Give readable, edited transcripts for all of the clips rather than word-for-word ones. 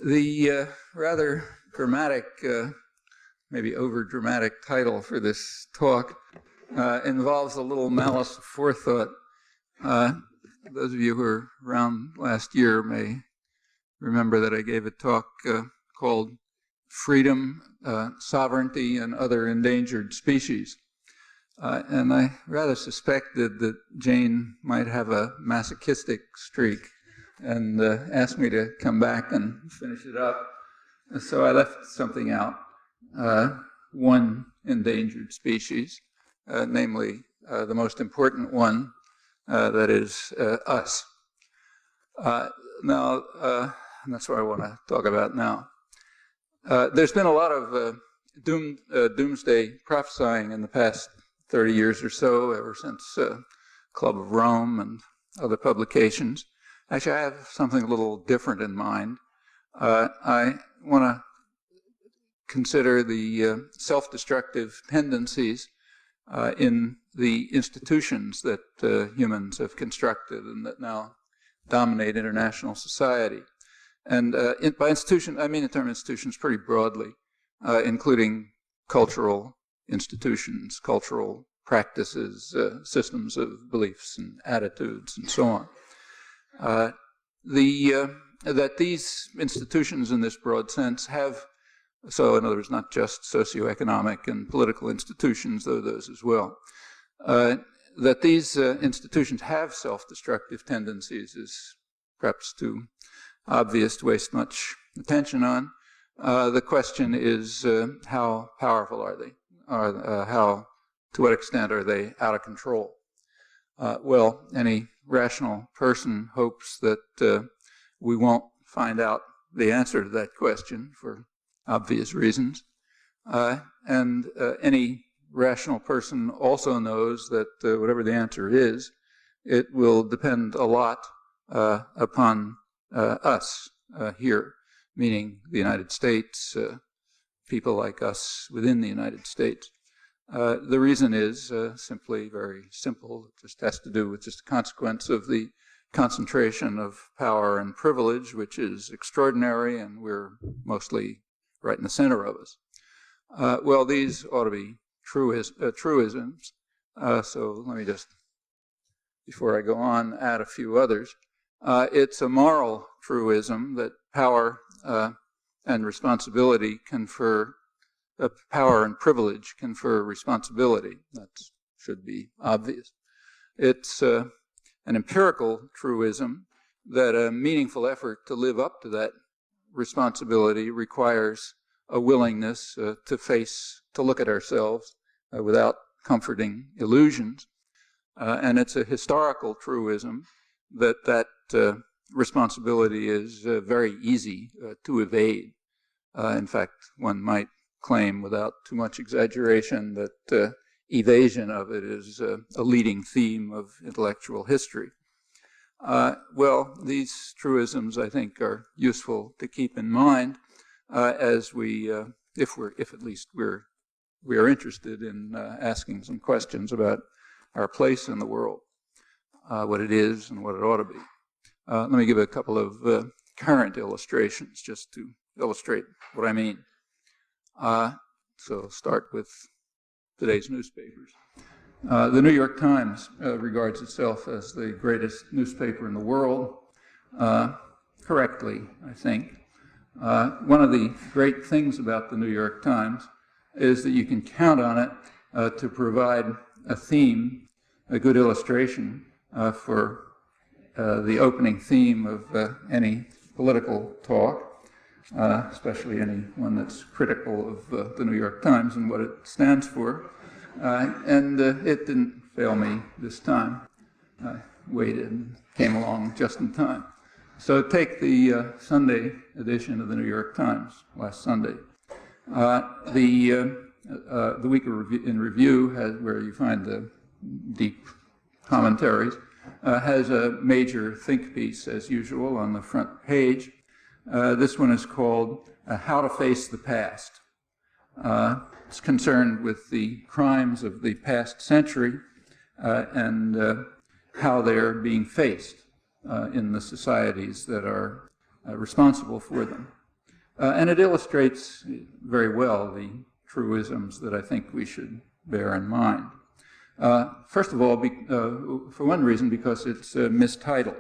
The rather dramatic, maybe over-dramatic title for this talk involves a little malice of forethought. Those of you who were around last year may remember that I gave a talk called Freedom, Sovereignty, and Other Endangered Species. And I rather suspected that Jane might have a masochistic streak and asked me to come back and finish it up. So I left something out, one endangered species, namely the most important one, that is us. Now, that's what I want to talk about now. There's been a lot of doomsday prophesying in the past 30 years or so, ever since Club of Rome and other publications. Actually, I have something a little different in mind. I want to consider the self-destructive tendencies in the institutions that humans have constructed and that now dominate international society. And by institution, I mean the term institutions pretty broadly, including cultural institutions, cultural practices, systems of beliefs and attitudes, and so on. That these institutions in this broad sense have, so in other words, not just socioeconomic and political institutions, though those as well, that these institutions have self-destructive tendencies is perhaps too obvious to waste much attention on. The question is, how powerful are they? To what extent are they out of control? Well, any rational person hopes that we won't find out the answer to that question for obvious reasons. And any rational person also knows that whatever the answer is, it will depend a lot upon us here, meaning the United States, people like us within the United States. The reason is simply very simple. It just has to do with just a consequence of the concentration of power and privilege, which is extraordinary, and we're mostly right in the center of us. Well, these ought to be truisms. So let me just, before I go on, add a few others. It's a moral truism that power and responsibility confer power and privilege confer responsibility. That should be obvious. It's an empirical truism that a meaningful effort to live up to that responsibility requires a willingness to look at ourselves without comforting illusions. And it's a historical truism that responsibility is very easy to evade. In fact, one might claim without too much exaggeration that evasion of it is a leading theme of intellectual history. Well, these truisms, I think, are useful to keep in mind as we, if at least we are interested in asking some questions about our place in the world, what it is and what it ought to be. Let me give a couple of current illustrations just to illustrate what I mean. So start with today's newspapers. The New York Times regards itself as the greatest newspaper in the world, correctly, I think. One of the great things about the New York Times is that you can count on it to provide a theme, a good illustration for the opening theme of any political talk. Especially any one that's critical of the New York Times and what it stands for. And it didn't fail me this time. I waited and came along just in time. So take the Sunday edition of the New York Times, last Sunday. The Week in Review, where you find the deep commentaries, has a major think piece, as usual, on the front page. This one is called How to Face the Past. It's concerned with the crimes of the past century and how they're being faced in the societies that are responsible for them. And it illustrates very well the truisms that I think we should bear in mind. First of all, for one reason, because it's mistitled.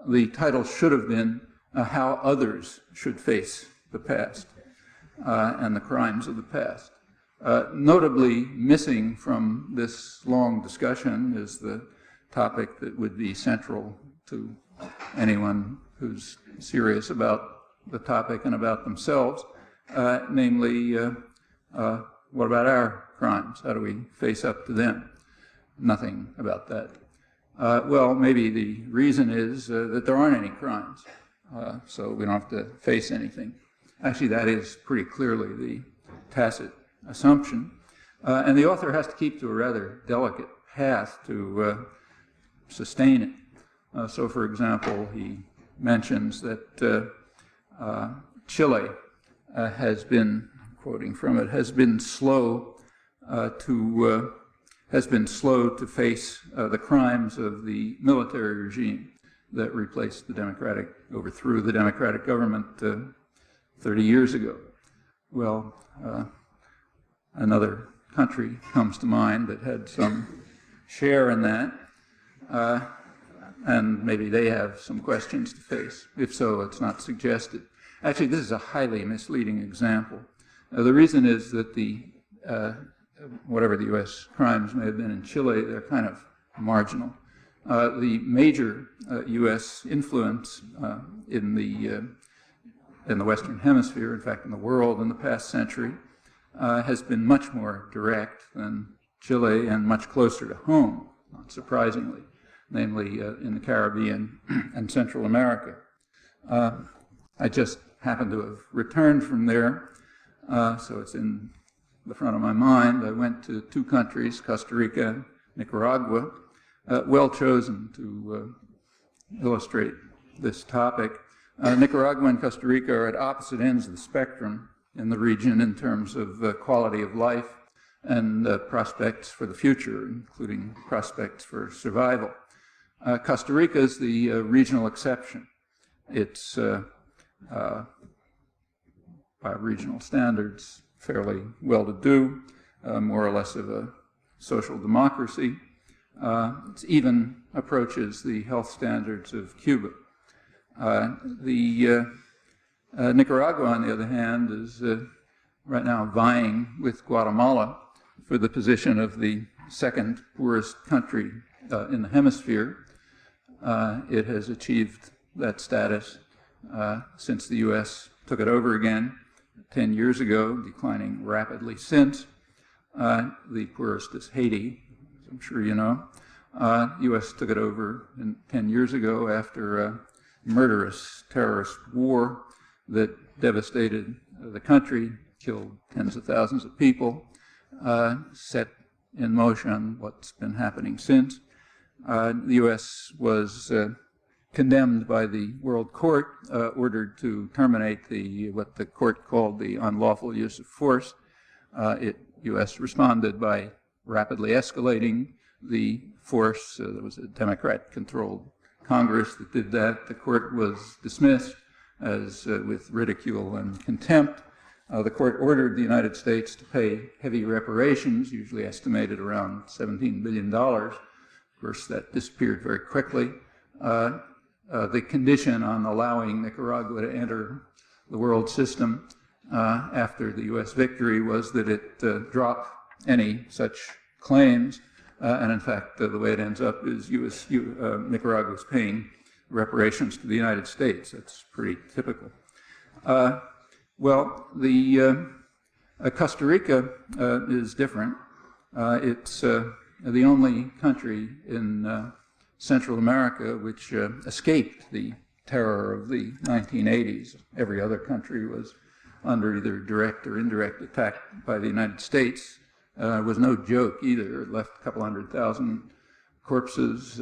The title should have been How Others Should Face the Past and the Crimes of the Past. Notably missing from this long discussion is the topic that would be central to anyone who's serious about the topic and about themselves, namely, what about our crimes? How do we face up to them? Nothing about that. Well, maybe the reason is that there aren't any crimes, so we don't have to face anything. Actually, that is pretty clearly the tacit assumption. And the author has to keep to a rather delicate path to sustain it. So, for example, he mentions that Chile has been, quoting from it, has been slow to face the crimes of the military regime that replaced the democratic, overthrew the democratic government 30 years ago. Well, another country comes to mind that had some share in that, and maybe they have some questions to face. If so, it's not suggested. Actually, this is a highly misleading example. The reason is that the whatever the U.S. crimes may have been in Chile, they're kind of marginal. The major U.S. influence in the Western Hemisphere, in fact in the world in the past century, has been much more direct than Chile and much closer to home, not surprisingly, namely in the Caribbean and Central America. I just happened to have returned from there, so it's in the front of my mind. I went to two countries, Costa Rica, Nicaragua, well chosen to illustrate this topic. Nicaragua and Costa Rica are at opposite ends of the spectrum in the region in terms of quality of life and prospects for the future, including prospects for survival. Costa Rica is the regional exception. It's, by regional standards, fairly well-to-do, more or less of a social democracy. It even approaches the health standards of Cuba. Nicaragua, on the other hand, is right now vying with Guatemala for the position of the second poorest country in the hemisphere. It has achieved that status since the U.S. took it over again 10 years ago, declining rapidly since. The poorest is Haiti, as I'm sure you know. The U.S. took it over 10 years ago after a murderous terrorist war that devastated the country, killed tens of thousands of people, set in motion what's been happening since. The U.S. was condemned by the World Court, ordered to terminate what the court called the unlawful use of force. U.S. responded by rapidly escalating the force. There was a Democrat-controlled Congress that did that. The court was dismissed as with ridicule and contempt. The court ordered the United States to pay heavy reparations, usually estimated around $17 billion. Of course, that disappeared very quickly. The condition on allowing Nicaragua to enter the world system after the U.S. victory was that it drop any such claims. And in fact, the way it ends up is Nicaragua is paying reparations to the United States. That's pretty typical. Well, Costa Rica is different. It's the only country in Central America which escaped the terror of the 1980s. Every other country was under either direct or indirect attack by the United States. It was no joke either. It left a couple 100,000 corpses,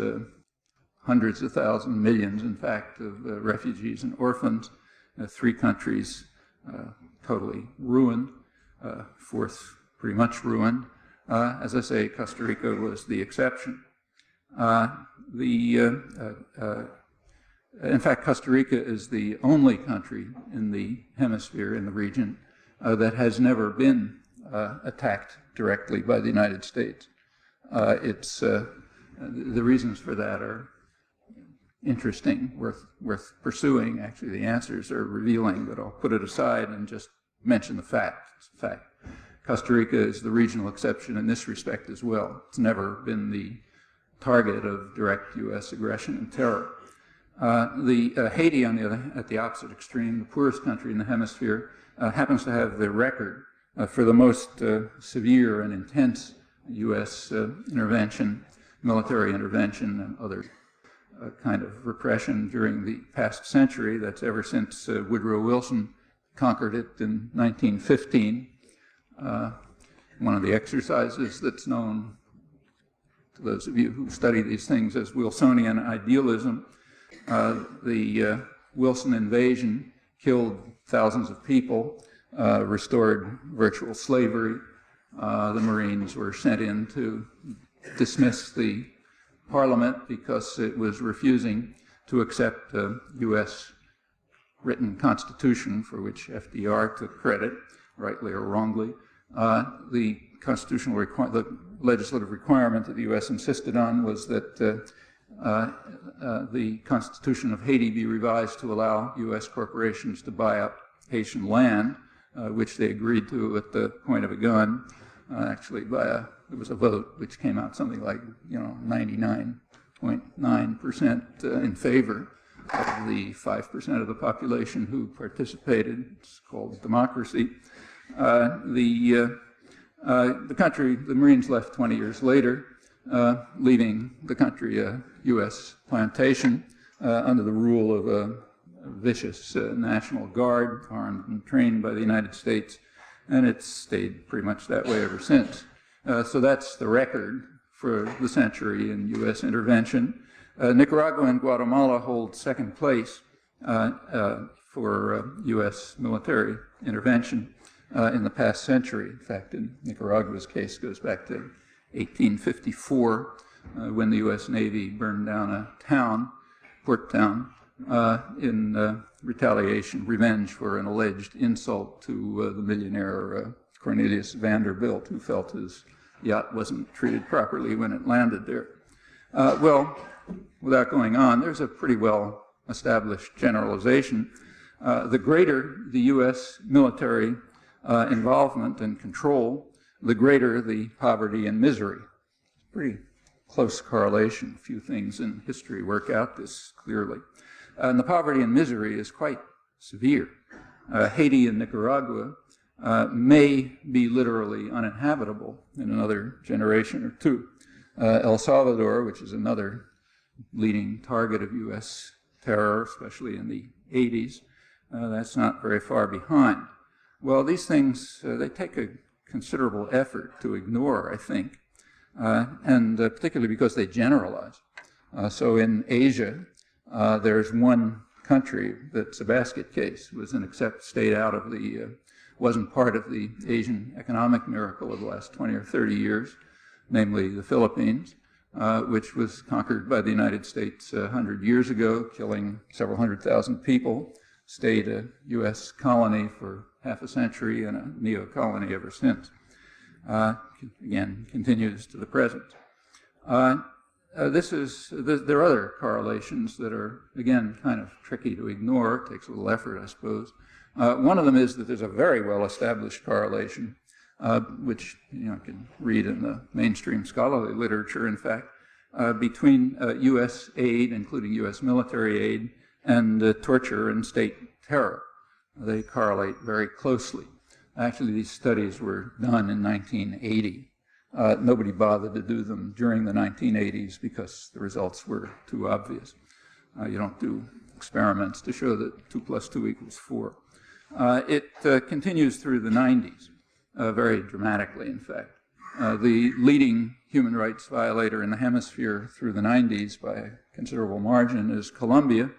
hundreds of thousands, millions, in fact, of refugees and orphans. 3 countries totally ruined, 4th pretty much ruined. As I say, Costa Rica was the exception. In fact, Costa Rica is the only country in the hemisphere, in the region, that has never been attacked directly by the United States. The reasons for that are interesting, worth pursuing. Actually, the answers are revealing, but I'll put it aside and just mention the fact. It's a fact. Costa Rica is the regional exception in this respect as well. It's never been the target of direct U.S. aggression and terror. Haiti, on the other, at the opposite extreme, the poorest country in the hemisphere, happens to have the record for the most severe and intense U.S. intervention, military intervention, and other kind of repression during the past century. That's ever since Woodrow Wilson conquered it in 1915. One of the exercises that's known to those of you who study these things as Wilsonian idealism. The Wilson invasion killed thousands of people, restored virtual slavery. The Marines were sent in to dismiss the Parliament because it was refusing to accept a U.S. written constitution for which FDR took credit, rightly or wrongly. The constitutional the legislative requirement that the U.S. insisted on was that the Constitution of Haiti be revised to allow U.S. corporations to buy up Haitian land, which they agreed to at the point of a gun. Actually, it was a vote which came out something like 99.9% in favor of the 5% of the population who participated. It's called democracy. The Marines left 20 years later, leaving the country a U.S. plantation under the rule of a vicious National Guard, armed and trained by the United States, and it's stayed pretty much that way ever since. So that's the record for the century in U.S. intervention. Nicaragua and Guatemala hold second place for U.S. military intervention in the past century. In fact, in Nicaragua's case, goes back to 1854, when the U.S. Navy burned down a town, port town, in retaliation, revenge for an alleged insult to the millionaire Cornelius Vanderbilt, who felt his yacht wasn't treated properly when it landed there. Well, without going on, there's a pretty well established generalization. The greater the U.S. military involvement and control, the greater the poverty and misery. Pretty close correlation. Few things in history work out this clearly. And the poverty and misery is quite severe. Haiti and Nicaragua may be literally uninhabitable in another generation or two. El Salvador, which is another leading target of U.S. terror, especially in the 80s, that's not very far behind. Well, these things, they take a considerable effort to ignore, I think, and particularly because they generalize. So in Asia, there's one country that's a basket case, was an stayed out of the, wasn't part of the Asian economic miracle of the last 20 or 30 years, namely the Philippines, which was conquered by the United States 100 years ago, killing several 100,000 people, stayed a U.S. colony for half a century and a neo-colony ever since. Again, continues to the present. There are other correlations that are, again, kind of tricky to ignore. It takes a little effort, I suppose. One of them is that there's a very well-established correlation, which you can read in the mainstream scholarly literature, in fact, between U.S. aid, including U.S. military aid, and torture and state terror. They correlate very closely. Actually, these studies were done in 1980. Nobody bothered to do them during the 1980s because the results were too obvious. You don't do experiments to show that 2 + 2 = 4. It continues through the 90s, very dramatically, in fact. The leading human rights violator in the hemisphere through the 90s by a considerable margin is Colombia.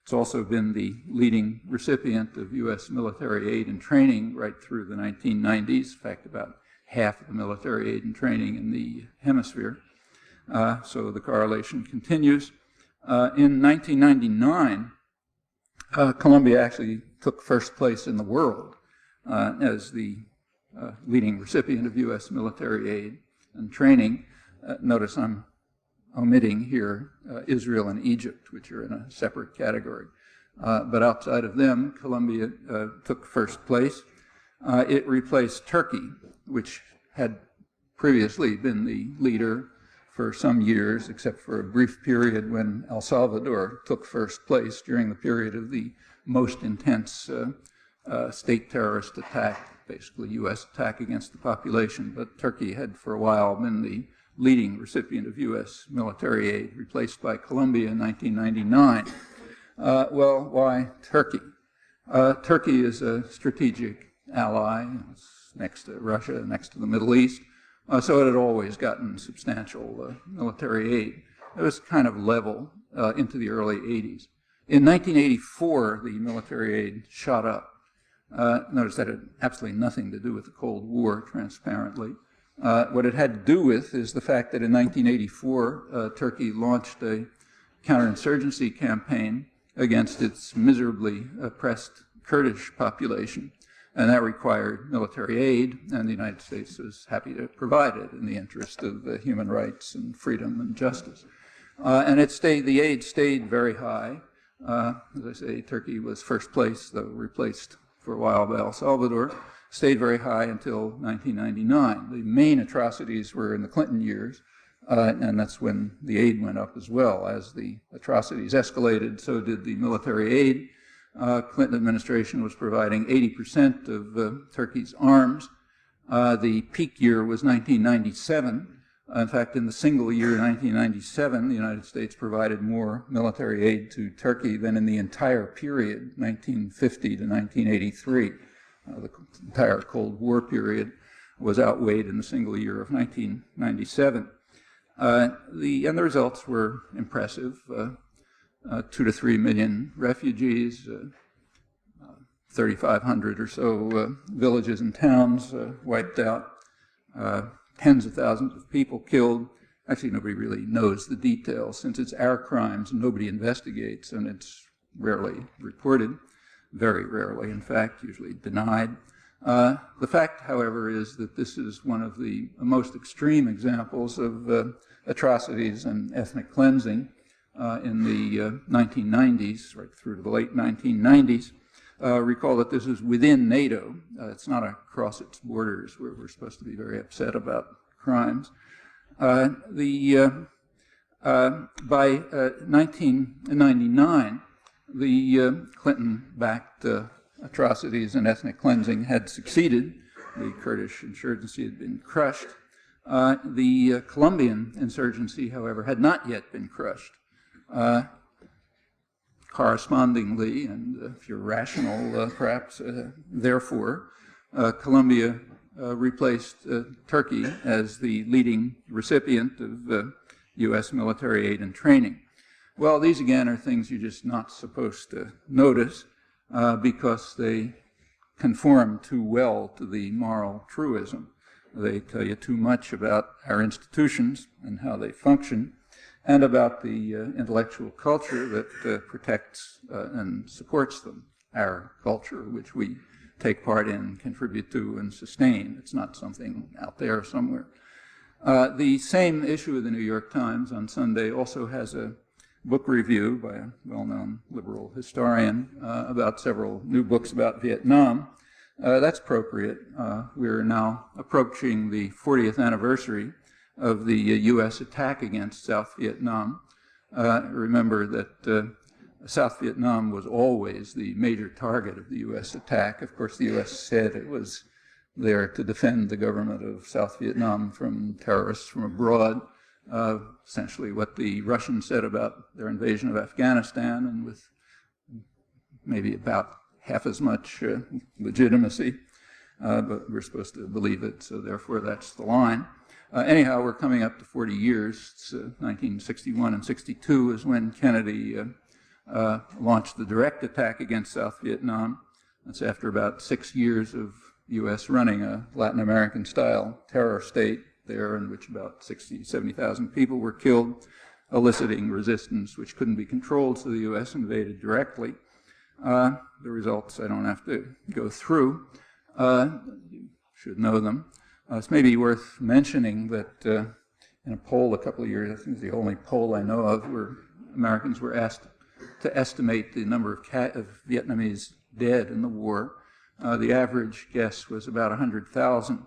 It's also been the leading recipient of U.S. military aid and training right through the 1990s. In fact, about half of the military aid and training in the hemisphere. So the correlation continues. In 1999, Colombia actually took first place in the world as the leading recipient of U.S. military aid and training. Notice I'm omitting here Israel and Egypt, which are in a separate category. But outside of them, Colombia took first place. It replaced Turkey, which had previously been the leader for some years, except for a brief period when El Salvador took first place during the period of the most intense state terrorist attack, basically U.S. attack against the population. But Turkey had for a while been the leading recipient of U.S. military aid, replaced by Colombia in 1999. Well, why Turkey? Turkey is a strategic ally. It's next to Russia, next to the Middle East. So it had always gotten substantial military aid. It was kind of level into the early 80s. In 1984, the military aid shot up. Notice that had absolutely nothing to do with the Cold War, transparently. What it had to do with is the fact that in 1984, Turkey launched a counterinsurgency campaign against its miserably oppressed Kurdish population. And that required military aid, and the United States was happy to provide it in the interest of human rights and freedom and justice. And the aid stayed very high. As I say, Turkey was first place, though replaced for a while by El Salvador, stayed very high until 1999. The main atrocities were in the Clinton years, and that's when the aid went up as well. As the atrocities escalated, so did the military aid. Clinton administration was providing 80% of Turkey's arms. The peak year was 1997. In fact, in the single year 1997, the United States provided more military aid to Turkey than in the entire period, 1950 to 1983. The entire Cold War period was outweighed in the single year of 1997. And the results were impressive. 2 to 3 million refugees, 3,500 or so villages and towns wiped out, tens of thousands of people killed. Actually, nobody really knows the details. Since it's our crimes, nobody investigates, and it's rarely reported, very rarely, in fact, usually denied. The fact, however, is that this is one of the most extreme examples of atrocities and ethnic cleansing in the 1990s, right through to the late 1990s. Recall that this is within NATO. It's not across its borders where we're supposed to be very upset about crimes. By 1999, the Clinton-backed atrocities and ethnic cleansing had succeeded. The Kurdish insurgency had been crushed. The Colombian insurgency, however, had not yet been crushed. Correspondingly, and if you're rational, perhaps, therefore, Colombia replaced Turkey as the leading recipient of U.S. military aid and training. Well, these again are things you're just not supposed to notice because they conform too well to the moral truism. They tell you too much about our institutions and how they function, and about the intellectual culture that protects and supports them, our culture, which we take part in, contribute to, and sustain. It's not something out there somewhere. The same issue of the New York Times on Sunday also has a book review by a well-known liberal historian about several new books about Vietnam. That's appropriate. We're now approaching the 40th anniversary of the U.S. attack against South Vietnam. Remember that South Vietnam was always the major target of the U.S. attack. Of course, the U.S. said it was there to defend the government of South Vietnam from terrorists from abroad, essentially what the Russians said about their invasion of Afghanistan, and with maybe about half as much legitimacy, but we're supposed to believe it, so therefore that's the line. Anyhow, we're coming up to 40 years. It's 1961 and 62 is when Kennedy launched the direct attack against South Vietnam. That's after about 6 years of U.S. running a Latin American-style terror state there, in which about 60,000, 70,000 people were killed. eliciting resistance which couldn't be controlled, so the U.S. invaded directly. The results I don't have to go through. You should know them. It's maybe worth mentioning that in a poll a couple of years, I think it's the only poll I know of, where Americans were asked to estimate the number of Vietnamese dead in the war. The average guess was about 100,000.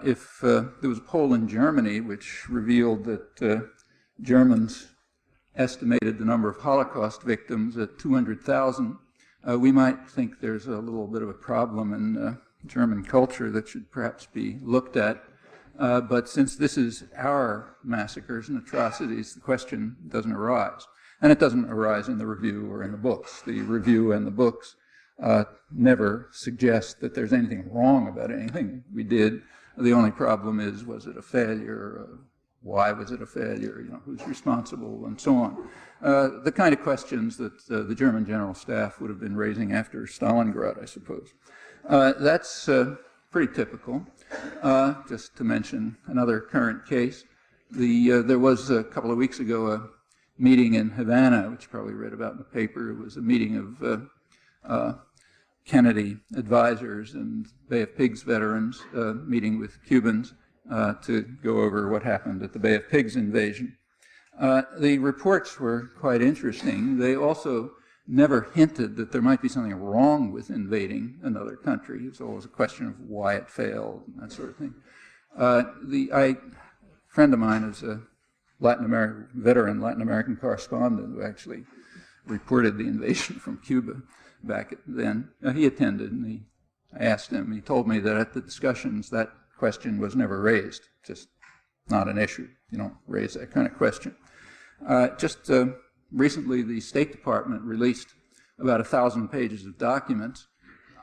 If there was a poll in Germany which revealed that Germans estimated the number of Holocaust victims at 200,000, we might think there's a little bit of a problem in German culture that should perhaps be looked at. But since this is our massacres and atrocities, the question doesn't arise. And it doesn't arise in the review or in the books. The review and the books never suggest that there's anything wrong about anything we did. The only problem is, was it a failure? Why was it a failure? You know, who's responsible, and so on. The kind of questions that the German General Staff would have been raising after Stalingrad, I suppose. That's pretty typical. Just to mention another current case, there was a couple of weeks ago a meeting in Havana, which you probably read about in the paper. It was a meeting of Kennedy advisors and Bay of Pigs veterans meeting with Cubans to go over what happened at the Bay of Pigs invasion. The reports were quite interesting. They also never hinted that there might be something wrong with invading another country. It's always a question of why it failed and that sort of thing. A friend of mine is a veteran Latin American correspondent who actually reported the invasion from Cuba back then. He attended, and I asked him. He told me that at the discussions that question was never raised. Just not an issue. You don't raise that kind of question. Just recently, the State Department released about 1,000 pages of documents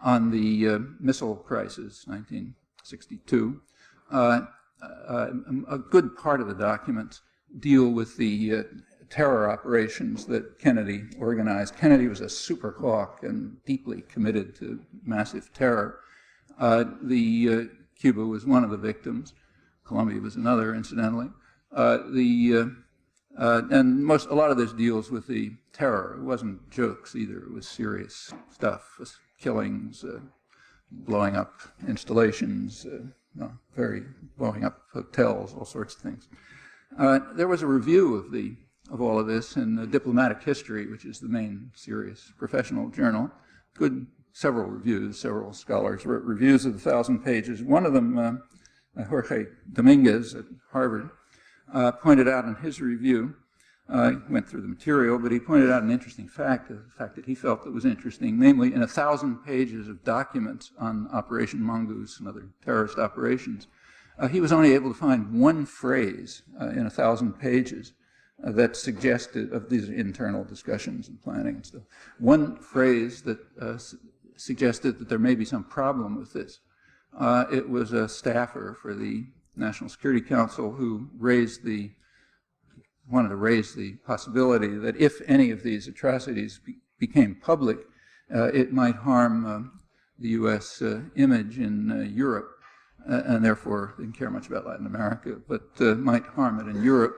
on the missile crisis, 1962. A good part of the documents deal with the terror operations that Kennedy organized. Kennedy was a super hawk and deeply committed to massive terror. Cuba was one of the victims. Colombia was another, incidentally. And a lot of this deals with the terror. It wasn't jokes either. It was serious stuff, killings, blowing up installations, blowing up hotels, all sorts of things. There was a review of all of this in Diplomatic History, which is the main serious professional journal. Several reviews, several scholars wrote reviews of 1,000 pages. One of them, Jorge Dominguez at Harvard, pointed out in his review, he went through the material, but he pointed out an interesting fact, a fact that he felt that was interesting, namely in 1,000 pages of documents on Operation Mongoose and other terrorist operations, he was only able to find one phrase in 1,000 pages that suggested, of these internal discussions and planning and stuff, one phrase that suggested that there may be some problem with this. It was a staffer for the National Security Council who wanted to raise the possibility that if any of these atrocities became public, it might harm the U.S. image in Europe, and therefore didn't care much about Latin America, but might harm it in Europe,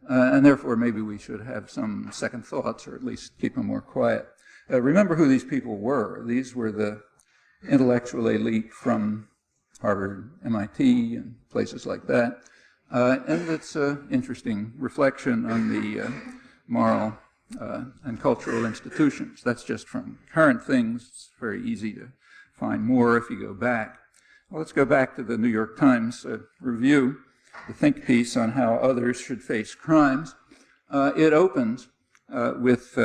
and therefore maybe we should have some second thoughts, or at least keep them more quiet. Remember who these people were. These were the intellectual elite from Harvard, MIT, and places like that. And it's an interesting reflection on the moral and cultural institutions. That's just from current things. It's very easy to find more if you go back. Well, let's go back to the New York Times review, the think piece on how others should face crimes. It opens with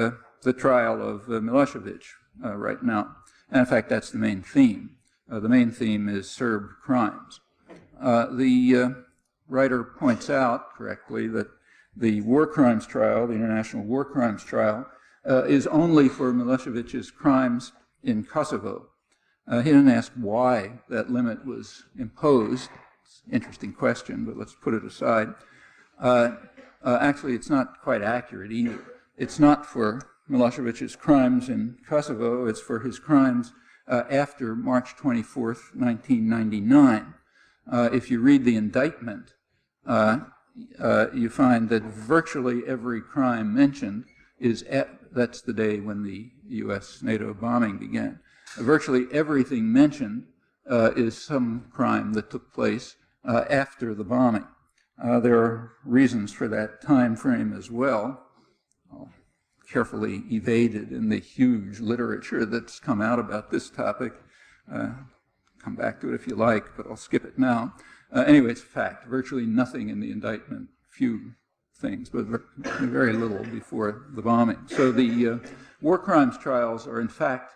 the trial of Milosevic right now. And in fact, that's the main theme. The main theme is Serb crimes. The writer points out correctly that the war crimes trial, the International War Crimes Trial, is only for Milosevic's crimes in Kosovo. He didn't ask why that limit was imposed. It's an interesting question, but let's put it aside. Actually, it's not quite accurate either. It's not for Milosevic's crimes in Kosovo, it's for his crimes after March 24th, 1999. If you read the indictment, you find that virtually every crime mentioned is that's the day when the U.S. NATO bombing began. Virtually everything mentioned is some crime that took place after the bombing. There are reasons for that time frame as well, carefully evaded in the huge literature that's come out about this topic. Come back to it if you like, but I'll skip it now. Anyway, it's a fact. Virtually nothing in the indictment, few things, but very little before the bombing. So the war crimes trials are in fact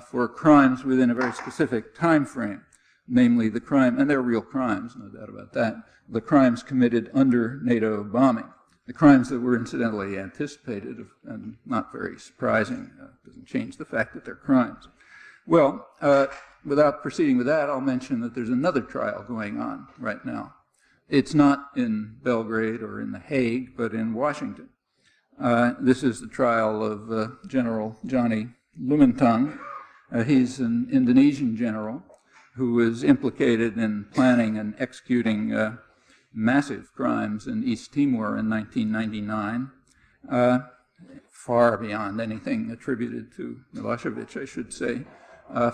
for crimes within a very specific time frame, namely the crime, and they're real crimes, no doubt about that, the crimes committed under NATO bombing. The crimes that were incidentally anticipated and not very surprising, doesn't change the fact that they're crimes. Well, without proceeding with that, I'll mention that there's another trial going on right now. It's not in Belgrade or in The Hague, but in Washington. This is the trial of General Johnny Lumintang. He's an Indonesian general who was implicated in planning and executing massive crimes in East Timor in 1999, far beyond anything attributed to Milosevic, I should say.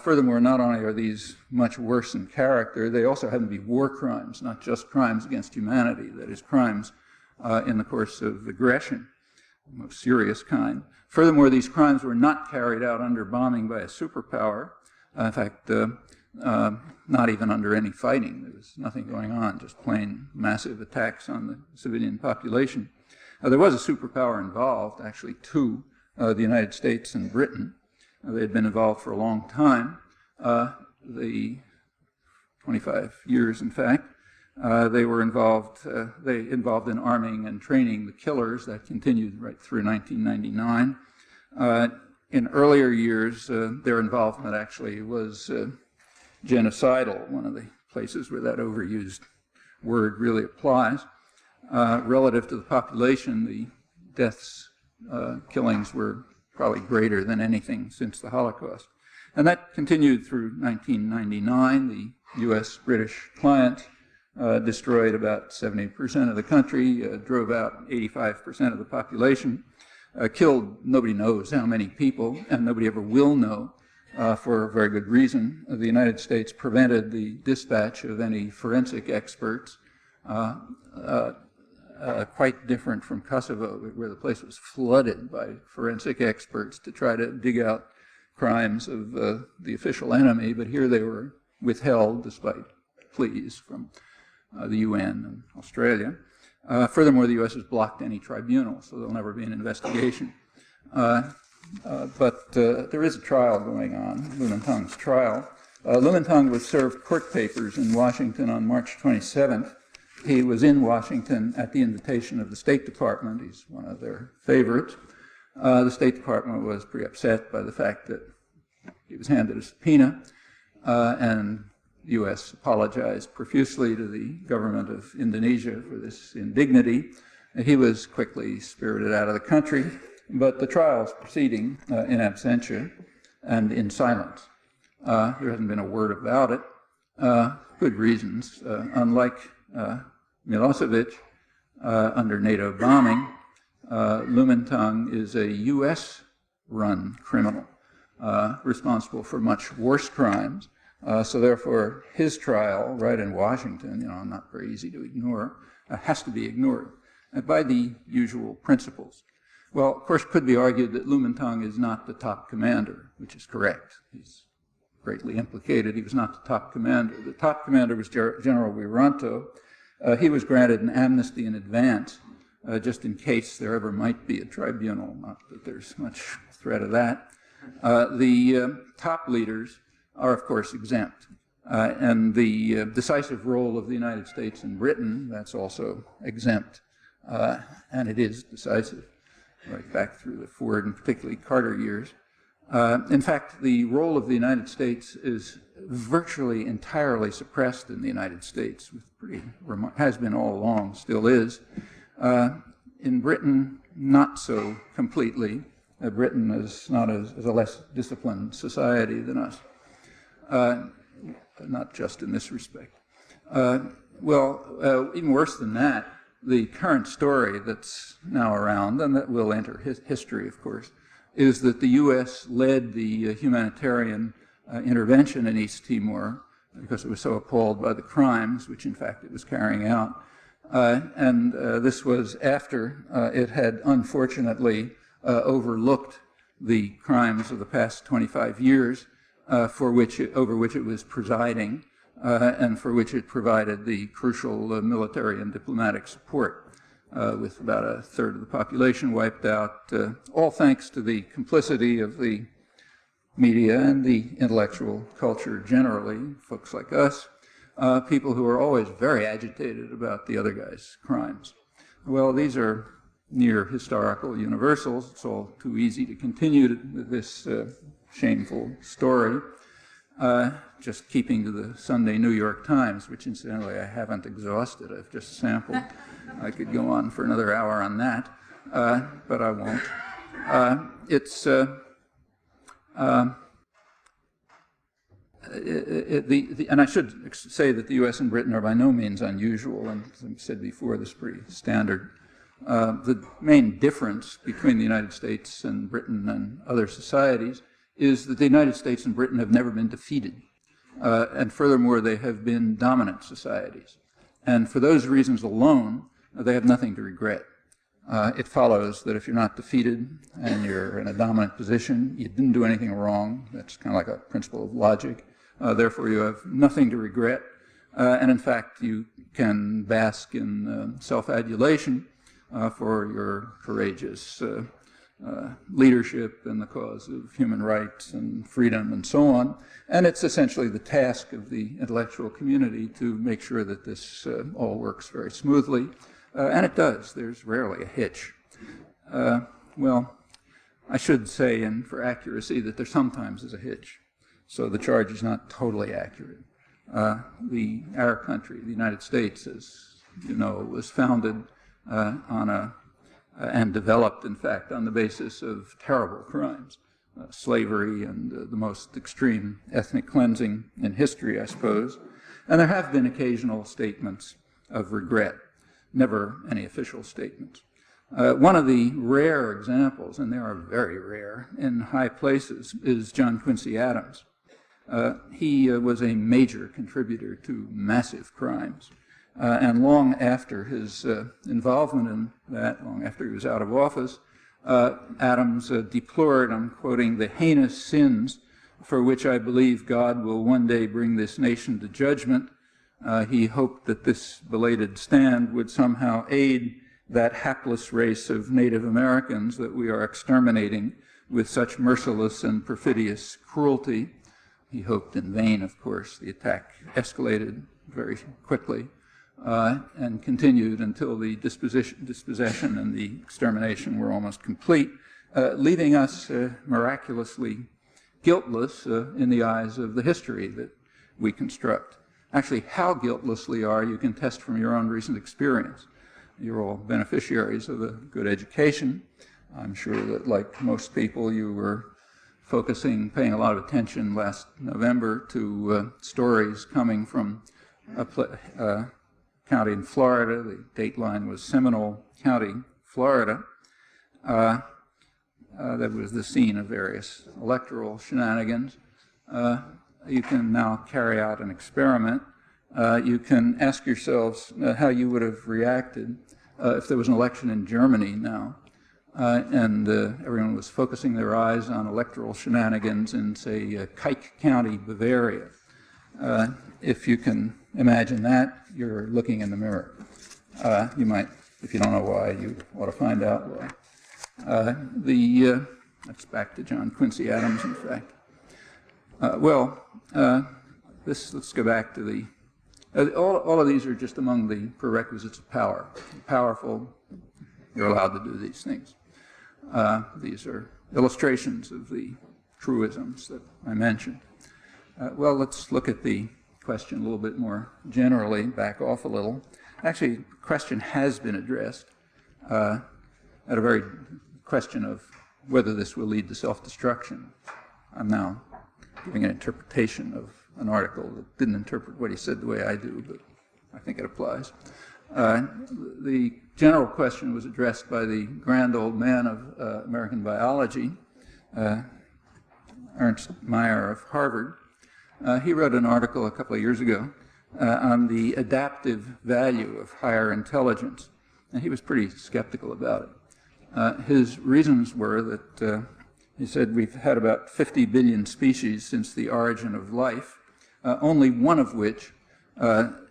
Furthermore, not only are these much worse in character, they also happen to be war crimes, not just crimes against humanity, that is, crimes in the course of aggression, the most serious kind. Furthermore, these crimes were not carried out under bombing by a superpower. In fact, not even under any fighting. There was nothing going on, just plain massive attacks on the civilian population. There was a superpower involved, actually two, the United States and Britain. They had been involved for a long time, 25 years in fact. They were involved in arming and training the killers. That continued right through 1999. In earlier years, their involvement actually was genocidal, one of the places where that overused word really applies. Relative to the population, the deaths, killings were probably greater than anything since the Holocaust. And that continued through 1999. The U.S.-British client destroyed about 70% of the country, drove out 85% of the population, killed nobody knows how many people, and nobody ever will know for a very good reason. The United States prevented the dispatch of any forensic experts, quite different from Kosovo, where the place was flooded by forensic experts to try to dig out crimes of the official enemy, but here they were withheld despite pleas from the UN and Australia. Furthermore, the U.S. has blocked any tribunal, so there'll never be an investigation. But there is a trial going on, Lumintang's trial. Lumintang was served court papers in Washington on March 27th. He was in Washington at the invitation of the State Department. He's one of their favorites. The State Department was pretty upset by the fact that he was handed a subpoena, and the U.S. apologized profusely to the government of Indonesia for this indignity. He was quickly spirited out of the country, but the trial is proceeding in absentia and in silence. There hasn't been a word about it. Good reasons. Unlike Milosevic, under NATO bombing, Lumintang is a U.S.-run criminal responsible for much worse crimes. So therefore, his trial, right in Washington, not very easy to ignore, has to be ignored by the usual principles. Well, of course, it could be argued that Lumintang is not the top commander, which is correct. He's greatly implicated. He was not the top commander. The top commander was General Wiranto. He was granted an amnesty in advance, just in case there ever might be a tribunal, not that there's much threat of that. The top leaders are, of course, exempt. And the decisive role of the United States and Britain, that's also exempt. And it is decisive, right back through the Ford and particularly Carter years. In fact, the role of the United States is virtually entirely suppressed in the United States, has been all along, still is. In Britain, not so completely. Britain is not as a less disciplined society than us, not just in this respect. Even worse than that, the current story that's now around, and that will enter history, of course, is that the U.S. led the humanitarian intervention in East Timor because it was so appalled by the crimes, which in fact it was carrying out. This was after it had unfortunately overlooked the crimes of the past 25 years over which it was presiding and for which it provided the crucial military and diplomatic support, with about a third of the population wiped out, all thanks to the complicity of the media and the intellectual culture generally, folks like us, people who are always very agitated about the other guy's crimes. Well, these are near historical universals. It's all too easy to continue with this shameful story. Just keeping to the Sunday New York Times, which incidentally I haven't exhausted, I've just sampled. I could go on for another hour on that, but I won't. And I should say that the U.S. and Britain are by no means unusual, and as I said before, this is pretty standard. The main difference between the United States and Britain and other societies is that the United States and Britain have never been defeated. And furthermore, they have been dominant societies. And for those reasons alone, they have nothing to regret. It follows that if you're not defeated and you're in a dominant position, you didn't do anything wrong. That's kind of like a principle of logic. Therefore, you have nothing to regret. And in fact, you can bask in self-adulation for your courageous leadership in the cause of human rights and freedom and so on. And it's essentially the task of the intellectual community to make sure that this all works very smoothly. And it does. There's rarely a hitch. Well, I should say, and for accuracy, that there sometimes is a hitch. So the charge is not totally accurate. Our country, the United States, as you know, was founded and developed, in fact, on the basis of terrible crimes, slavery and the most extreme ethnic cleansing in history, I suppose. And there have been occasional statements of regret, never any official statements. One of the rare examples, and they are very rare in high places, is John Quincy Adams. He was a major contributor to massive crimes. And long after his involvement in that, long after he was out of office, Adams deplored, I'm quoting, "the heinous sins for which I believe God will one day bring this nation to judgment." He hoped that this belated stand would somehow aid that hapless race of Native Americans that we are exterminating with such merciless and perfidious cruelty. He hoped in vain, of course. The attack escalated very quickly and continued until the dispossession and the extermination were almost complete, leaving us miraculously guiltless in the eyes of the history that we construct. Actually, how guiltless we are, you can test from your own recent experience. You're all beneficiaries of a good education. I'm sure that, like most people, you were paying a lot of attention last November to stories coming from a county in Florida. The date line was Seminole County, Florida. That was the scene of various electoral shenanigans. You can now carry out an experiment. You can ask yourselves how you would have reacted if there was an election in Germany now, and everyone was focusing their eyes on electoral shenanigans in, say, Kike County, Bavaria. If you can imagine that, you're looking in the mirror. You might, if you don't know why, you ought to find out why. That's back to John Quincy Adams, in fact. Let's go back to the, all of these are just among the prerequisites of power. Powerful, you're allowed to do these things. These are illustrations of the truisms that I mentioned. Well, let's look at the question a little bit more generally, back off a little. Actually, the question has been addressed at a very question of whether this will lead to self-destruction. I'm now giving an interpretation of an article that didn't interpret what he said the way I do, but I think it applies. The general question was addressed by the grand old man of American biology, Ernst Mayr of Harvard. He wrote an article a couple of years ago on the adaptive value of higher intelligence, and he was pretty skeptical about it. His reasons were that he said we've had about 50 billion species since the origin of life, only one of which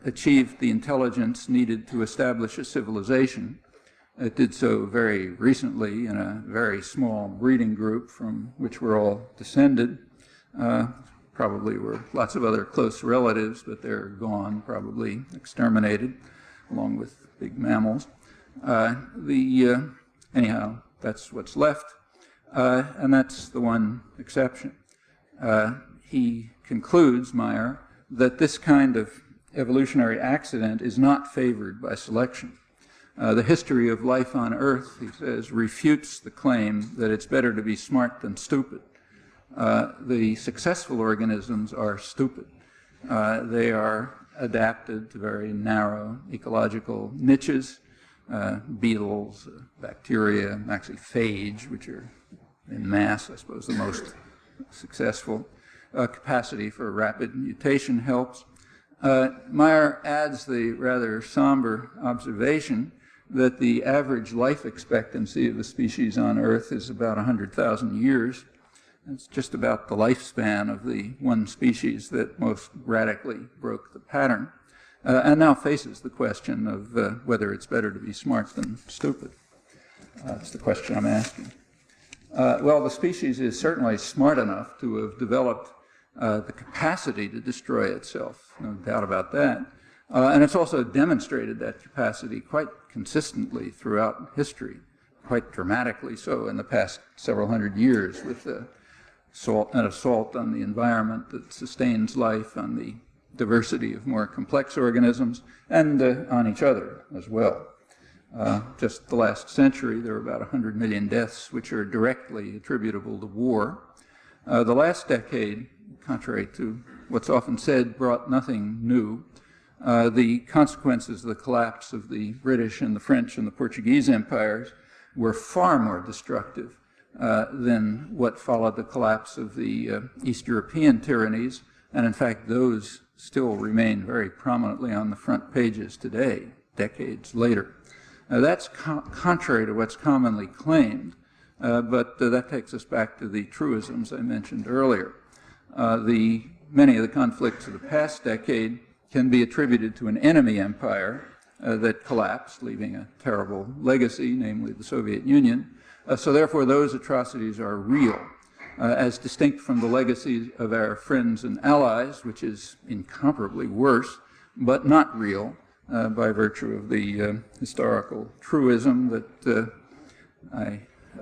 achieved the intelligence needed to establish a civilization. It did so very recently in a very small breeding group from which we're all descended. Probably were lots of other close relatives, but they're gone, probably exterminated, along with big mammals. Anyhow, that's what's left, and that's the one exception. He concludes, Mayr, that this kind of evolutionary accident is not favored by selection. The history of life on Earth, he says, refutes the claim that it's better to be smart than stupid. The successful organisms are stupid. They are adapted to very narrow ecological niches, beetles, bacteria, actually phage, which are in mass, I suppose, the most successful. Capacity for rapid mutation helps. Mayr adds the rather somber observation that the average life expectancy of the species on Earth is about 100,000 years. It's just about the lifespan of the one species that most radically broke the pattern, and now faces the question of whether it's better to be smart than stupid. That's the question I'm asking. Well, the species is certainly smart enough to have developed the capacity to destroy itself, no doubt about that. And it's also demonstrated that capacity quite consistently throughout history, quite dramatically so in the past several hundred years, with an assault on the environment that sustains life, on the diversity of more complex organisms, and on each other as well. Just the last century, there were about 100 million deaths, which are directly attributable to war. The last decade, contrary to what's often said, brought nothing new. The consequences of the collapse of the British and the French and the Portuguese empires were far more destructive than what followed the collapse of the East European tyrannies, and in fact those still remain very prominently on the front pages today, decades later. That's contrary to what's commonly claimed, but that takes us back to the truisms I mentioned earlier. Many of the conflicts of the past decade can be attributed to an enemy empire that collapsed, leaving a terrible legacy, namely the Soviet Union. So therefore, those atrocities are real, as distinct from the legacy of our friends and allies, which is incomparably worse, but not real by virtue of the historical truism that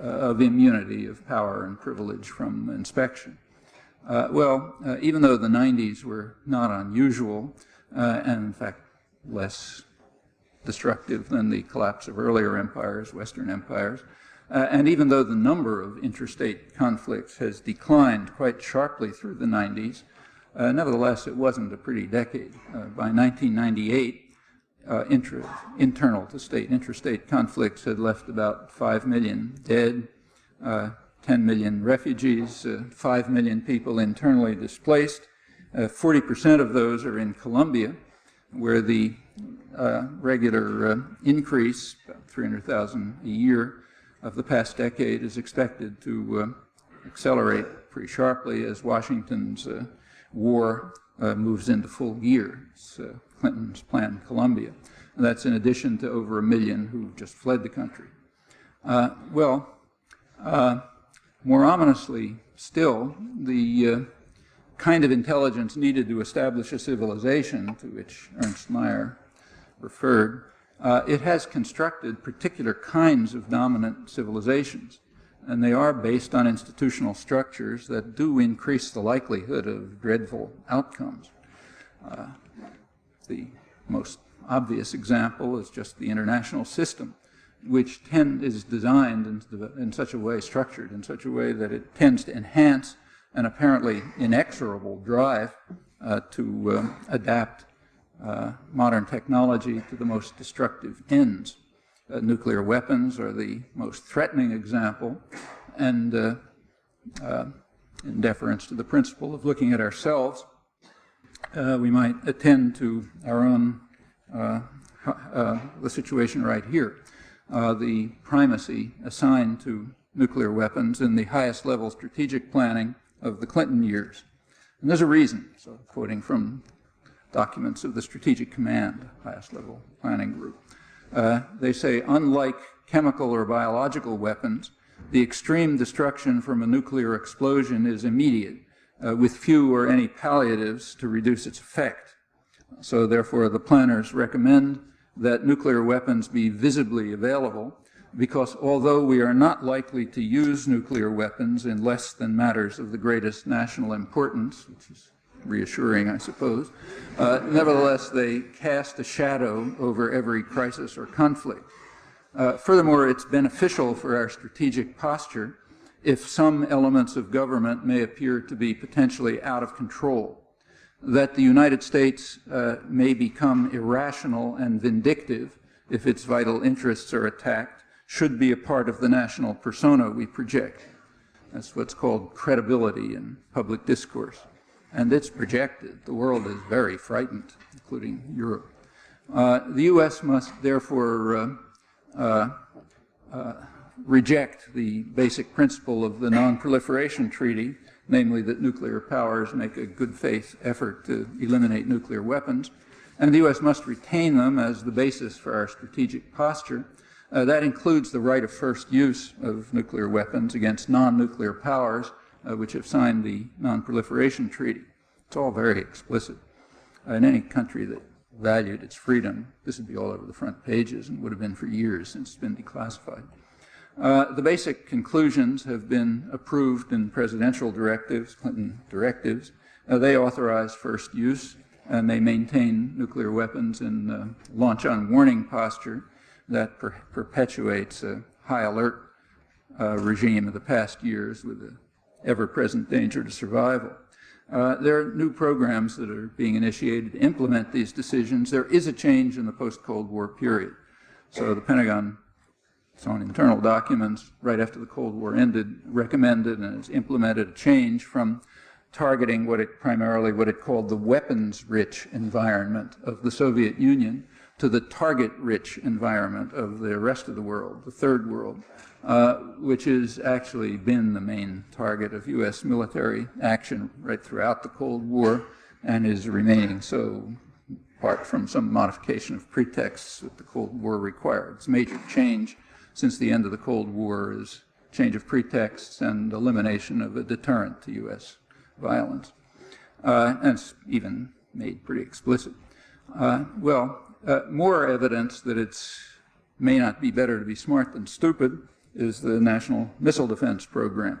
of immunity of power and privilege from inspection. Even though the 90s were not unusual, and in fact less destructive than the collapse of earlier empires, Western empires, and even though the number of interstate conflicts has declined quite sharply through the 90s, nevertheless it wasn't a pretty decade. By 1998, internal to state, interstate conflicts had left about 5 million dead, 10 million refugees, 5 million people internally displaced. 40% of those are in Colombia, where the regular increase, about 300,000 a year, of the past decade is expected to accelerate pretty sharply as Washington's war moves into full gear. It's Clinton's Plan Colombia. And that's in addition to over 1 million who just fled the country. More ominously still, the kind of intelligence needed to establish a civilization, to which Ernst Mayr referred, it has constructed particular kinds of dominant civilizations, and they are based on institutional structures that do increase the likelihood of dreadful outcomes. The most obvious example is just the international system, which is designed in such a way, structured in such a way that it tends to enhance an apparently inexorable drive to adapt modern technology to the most destructive ends. Nuclear weapons are the most threatening example, and in deference to the principle of looking at ourselves, we might attend to our own, the situation right here. The primacy assigned to nuclear weapons in the highest level strategic planning of the Clinton years. And there's a reason, so quoting from documents of the Strategic Command, highest level planning group. They say, unlike chemical or biological weapons, the extreme destruction from a nuclear explosion is immediate, with few or any palliatives to reduce its effect. So therefore, the planners recommend that nuclear weapons be visibly available, because although we are not likely to use nuclear weapons in less than matters of the greatest national importance, which is reassuring, I suppose, nevertheless, they cast a shadow over every crisis or conflict. Furthermore, it's beneficial for our strategic posture if some elements of government may appear to be potentially out of control, that the United States may become irrational and vindictive if its vital interests are attacked, should be a part of the national persona we project. That's what's called credibility in public discourse. And it's projected. The world is very frightened, including Europe. The U.S. must therefore reject the basic principle of the Non-Proliferation Treaty, namely that nuclear powers make a good faith effort to eliminate nuclear weapons, and the U.S. must retain them as the basis for our strategic posture. That includes the right of first use of nuclear weapons against non-nuclear powers, which have signed the Non-Proliferation Treaty. It's all very explicit. In any country that valued its freedom, this would be all over the front pages and would have been for years since it's been declassified. The basic conclusions have been approved in presidential directives, Clinton directives. They authorize first use, and they maintain nuclear weapons in launch on warning posture that perpetuates a high alert regime of the past years with the ever-present danger to survival. There are new programs that are being initiated to implement these decisions. There is a change in the post-Cold War period. So the Pentagon, its own internal documents, right after the Cold War ended, recommended and has implemented a change from targeting what it called the weapons-rich environment of the Soviet Union to the target-rich environment of the rest of the world, the third world, which has actually been the main target of U.S. military action right throughout the Cold War and is remaining so, apart from some modification of pretexts that the Cold War required. It's a major change since the end of the Cold War is change of pretexts and elimination of a deterrent to U.S. violence. And it's even made pretty explicit. More evidence that it may not be better to be smart than stupid is the National Missile Defense Program.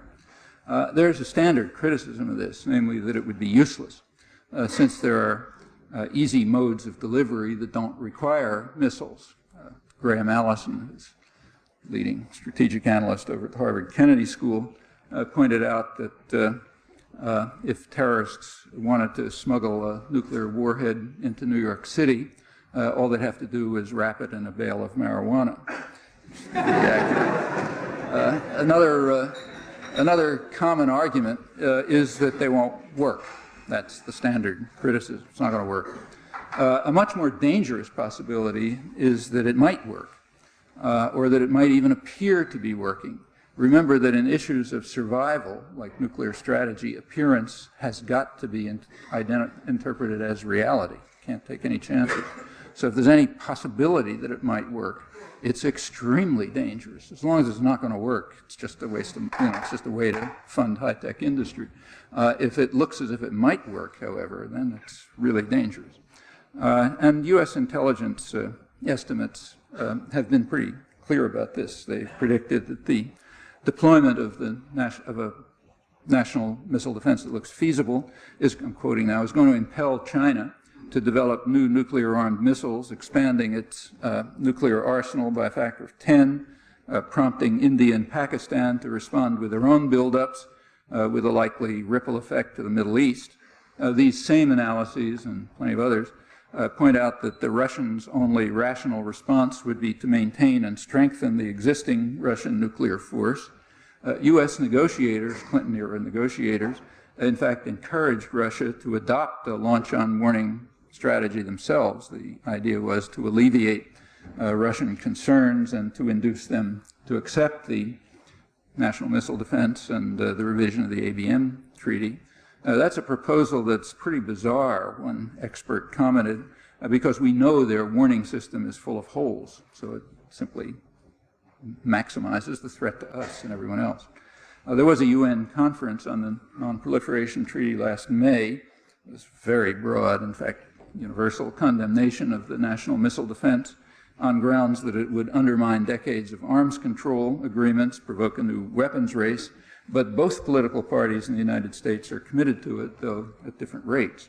There's a standard criticism of this, namely that it would be useless, since there are easy modes of delivery that don't require missiles. Graham Allison, who's leading strategic analyst over at Harvard Kennedy School, pointed out that if terrorists wanted to smuggle a nuclear warhead into New York City, all they'd have to do is wrap it in a bale of marijuana. Another common argument is that they won't work. That's the standard criticism. It's not going to work. A much more dangerous possibility is that it might work, or that it might even appear to be working. Remember that in issues of survival, like nuclear strategy, appearance has got to be interpreted as reality. Can't take any chances. So if there's any possibility that it might work, it's extremely dangerous. As long as it's not going to work, it's just a waste of, it's just a way to fund high-tech industry. If it looks as if it might work, however, then it's really dangerous. And U.S. intelligence estimates have been pretty clear about this. They've predicted that the deployment of a national missile defense that looks feasible is, I'm quoting now, is going to impel China to develop new nuclear-armed missiles, expanding its nuclear arsenal by a factor of 10, prompting India and Pakistan to respond with their own buildups, with a likely ripple effect to the Middle East. These same analyses, and plenty of others, point out that the Russians' only rational response would be to maintain and strengthen the existing Russian nuclear force. U.S. negotiators, Clinton-era negotiators, in fact encouraged Russia to adopt a launch-on-warning strategy themselves. The idea was to alleviate Russian concerns and to induce them to accept the National Missile Defense and the revision of the ABM Treaty. That's a proposal that's pretty bizarre, one expert commented, because we know their warning system is full of holes, so it simply maximizes the threat to us and everyone else. There was a UN conference on the Non-Proliferation Treaty last May. It was very broad, in fact, universal condemnation of the National Missile Defense on grounds that it would undermine decades of arms control agreements, provoke a new weapons race, but both political parties in the United States are committed to it, though at different rates.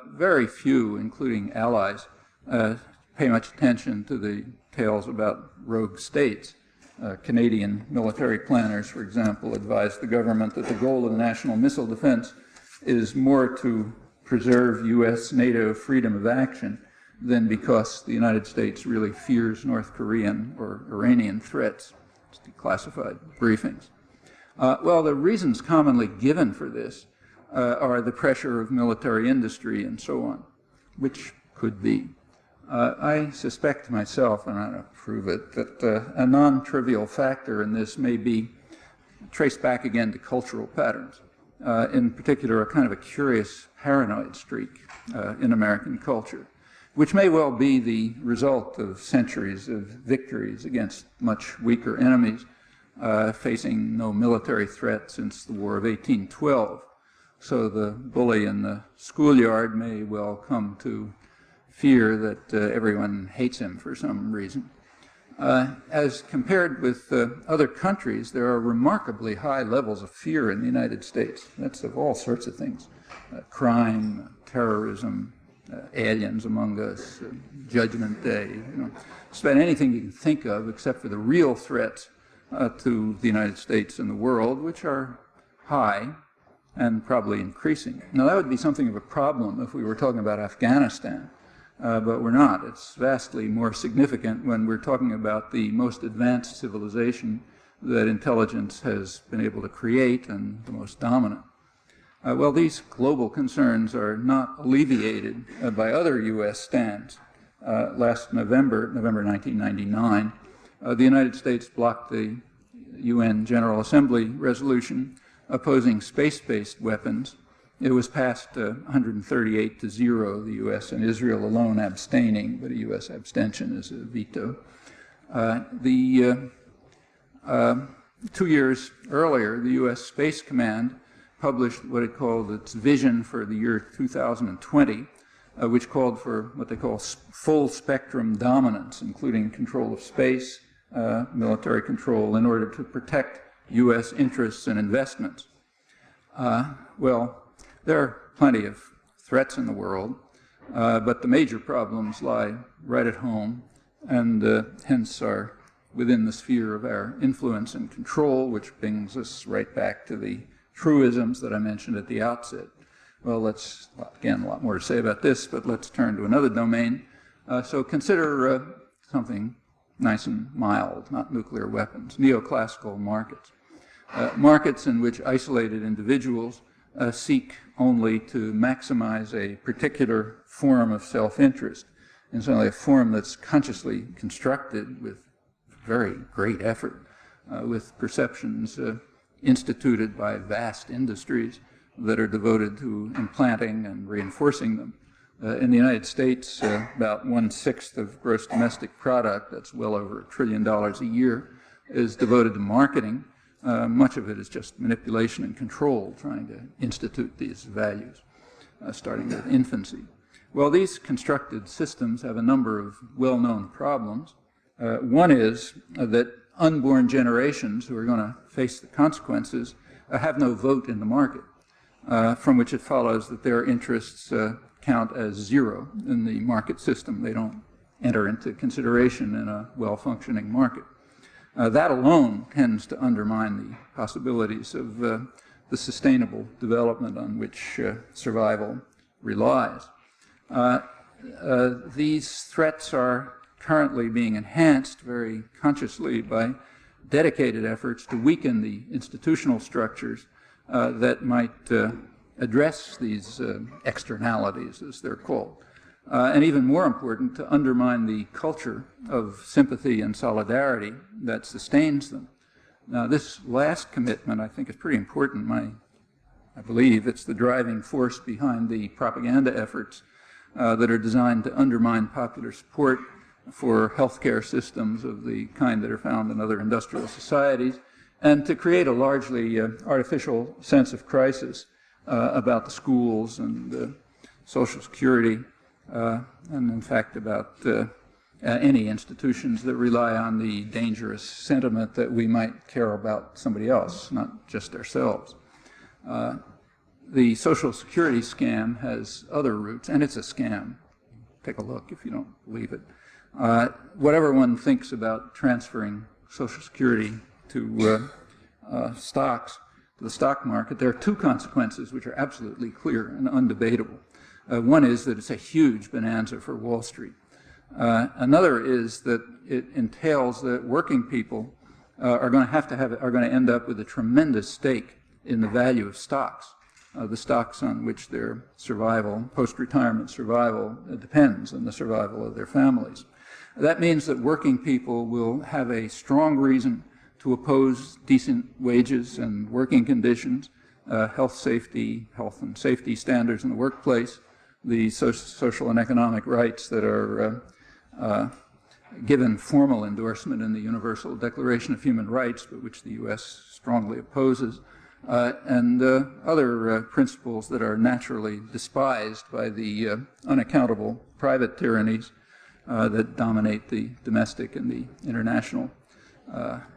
Very few, including allies, pay much attention to the tales about rogue states. Canadian military planners, for example, advised the government that the goal of the national missile defense is more to preserve U.S. NATO freedom of action than because the United States really fears North Korean or Iranian threats. It's declassified briefings. Well, the reasons commonly given for this are the pressure of military industry and so on, which could be. I suspect myself, and I don't prove it, that a non-trivial factor in this may be traced back again to cultural patterns, in particular a kind of a curious paranoid streak in American culture, which may well be the result of centuries of victories against much weaker enemies, facing no military threat since the War of 1812. So the bully in the schoolyard may well come to fear that everyone hates him for some reason. As compared with other countries, there are remarkably high levels of fear in the United States. That's of all sorts of things. Crime, terrorism, aliens among us, Judgment Day. You know, just about anything you can think of except for the real threats to the United States and the world, which are high and probably increasing. Now, that would be something of a problem if we were talking about Afghanistan. But we're not. It's vastly more significant when we're talking about the most advanced civilization that intelligence has been able to create and the most dominant. Well, these global concerns are not alleviated by other U.S. stands. Last November 1999, the United States blocked the UN General Assembly resolution opposing space-based weapons. It was passed 138 to 0, the U.S. and Israel alone abstaining, but a U.S. abstention is a veto. 2 years earlier, the U.S. Space Command published what it called its vision for the year 2020, which called for what they call full spectrum dominance, including control of space, military control, in order to protect U.S. interests and investments. Well, there are plenty of threats in the world, but the major problems lie right at home and hence are within the sphere of our influence and control, which brings us right back to the truisms that I mentioned at the outset. Well, again, a lot more to say about this, but let's turn to another domain. So consider something nice and mild, not nuclear weapons, neoclassical markets. Markets in which isolated individuals seek only to maximize a particular form of self-interest, and certainly a form that's consciously constructed with very great effort, with perceptions instituted by vast industries that are devoted to implanting and reinforcing them. In the United States, about 1/6 of gross domestic product, that's well over $1 trillion a year, is devoted to marketing. Much of it is just manipulation and control, trying to institute these values, starting with infancy. Well, these constructed systems have a number of well-known problems. One is that unborn generations who are going to face the consequences have no vote in the market, from which it follows that their interests count as zero in the market system. They don't enter into consideration in a well-functioning market. That alone tends to undermine the possibilities of the sustainable development on which survival relies. these threats are currently being enhanced very consciously by dedicated efforts to weaken the institutional structures that might address these externalities, as they're called. And even more important, to undermine the culture of sympathy and solidarity that sustains them. Now, this last commitment, I think, is pretty important. I believe it's the driving force behind the propaganda efforts that are designed to undermine popular support for healthcare systems of the kind that are found in other industrial societies, and to create a largely artificial sense of crisis about the schools and Social Security, and in fact about any institutions that rely on the dangerous sentiment that we might care about somebody else, not just ourselves. The Social Security scam has other roots, and it's a scam. Take a look if you don't believe it. Whatever one thinks about transferring Social Security to stocks, to the stock market, there are two consequences which are absolutely clear and undebatable. One is that it's a huge bonanza for Wall Street. Another is that it entails that working people are going to end up with a tremendous stake in the value of stocks, the stocks on which their survival, post-retirement survival, depends, and the survival of their families. That means that working people will have a strong reason to oppose decent wages and working conditions, health and safety standards in the workplace, the social and economic rights that are given formal endorsement in the Universal Declaration of Human Rights, but which the U.S. strongly opposes, and other principles that are naturally despised by the unaccountable private tyrannies that dominate the domestic and the international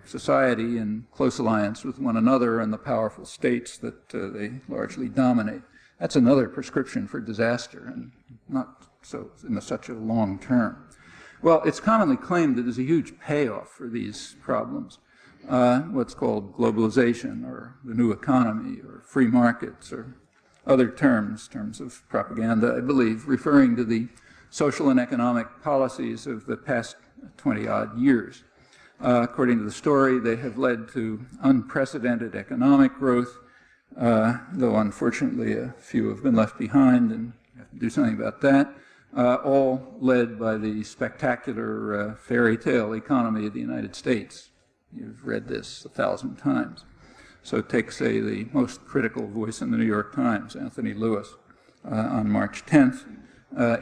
society in close alliance with one another and the powerful states that they largely dominate. That's another prescription for disaster, and not so in such a long term. Well, it's commonly claimed that there's a huge payoff for these problems, what's called globalization or the new economy or free markets or other terms of propaganda, I believe, referring to the social and economic policies of the past 20-odd years. According to the story, they have led to unprecedented economic growth, though unfortunately a few have been left behind and have to do something about that, all led by the spectacular fairy tale economy of the United States. You've read this 1,000 times. So take, say, the most critical voice in the New York Times, Anthony Lewis, on March 10th.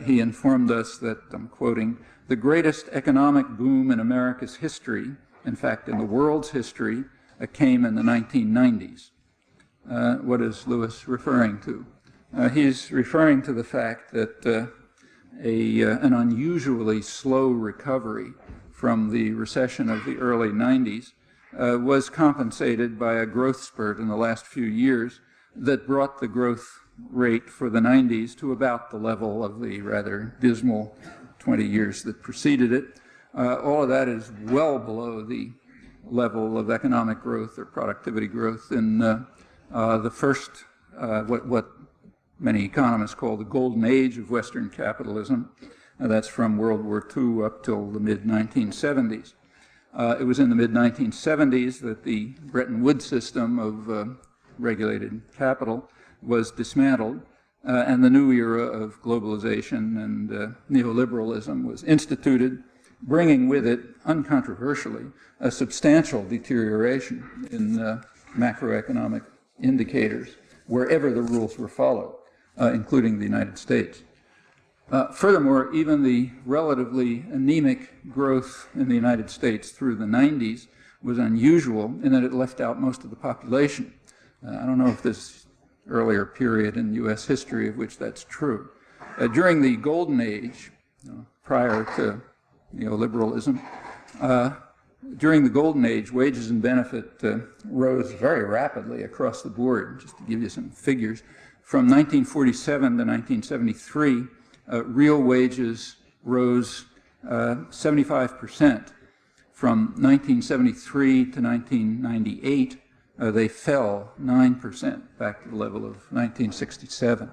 He informed us that, I'm quoting, "The greatest economic boom in America's history, in fact in the world's history, came in the 1990s. What is Lewis referring to? He's referring to the fact that an unusually slow recovery from the recession of the early 90s was compensated by a growth spurt in the last few years that brought the growth rate for the 90s to about the level of the rather dismal 20 years that preceded it. All of that is well below the level of economic growth or productivity growth in the first, what many economists call the golden age of Western capitalism. That's from World War II up till the mid-1970s. It was in the mid-1970s that the Bretton Woods system of regulated capital was dismantled, and the new era of globalization and neoliberalism was instituted, bringing with it, uncontroversially, a substantial deterioration in macroeconomic indicators wherever the rules were followed, including the United States. Furthermore, even the relatively anemic growth in the United States through the 90s was unusual in that it left out most of the population. I don't know if this earlier period in U.S. history of which that's true. During the golden age, prior to neoliberalism, during the golden age, wages and benefit rose very rapidly across the board. Just to give you some figures, from 1947 to 1973, real wages rose 75%. From 1973 to 1998, they fell 9%, back to the level of 1967.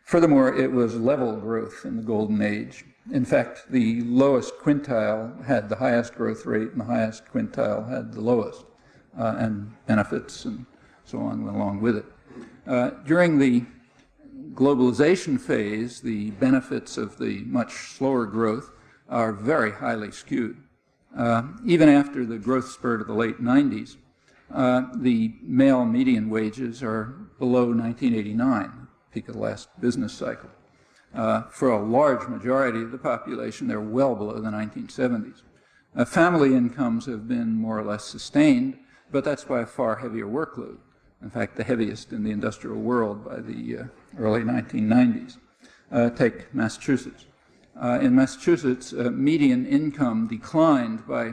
Furthermore, it was level growth in the golden age. In fact, the lowest quintile had the highest growth rate, and the highest quintile had the lowest, and benefits and so on went along with it. During the globalization phase, the benefits of the much slower growth are very highly skewed. Even after the growth spurt of the late 90s, the male median wages are below 1989, peak of the last business cycle. For a large majority of the population, they're well below the 1970s. Family incomes have been more or less sustained, but that's by a far heavier workload. In fact, the heaviest in the industrial world by the early 1990s. Take Massachusetts. In Massachusetts, median income declined by,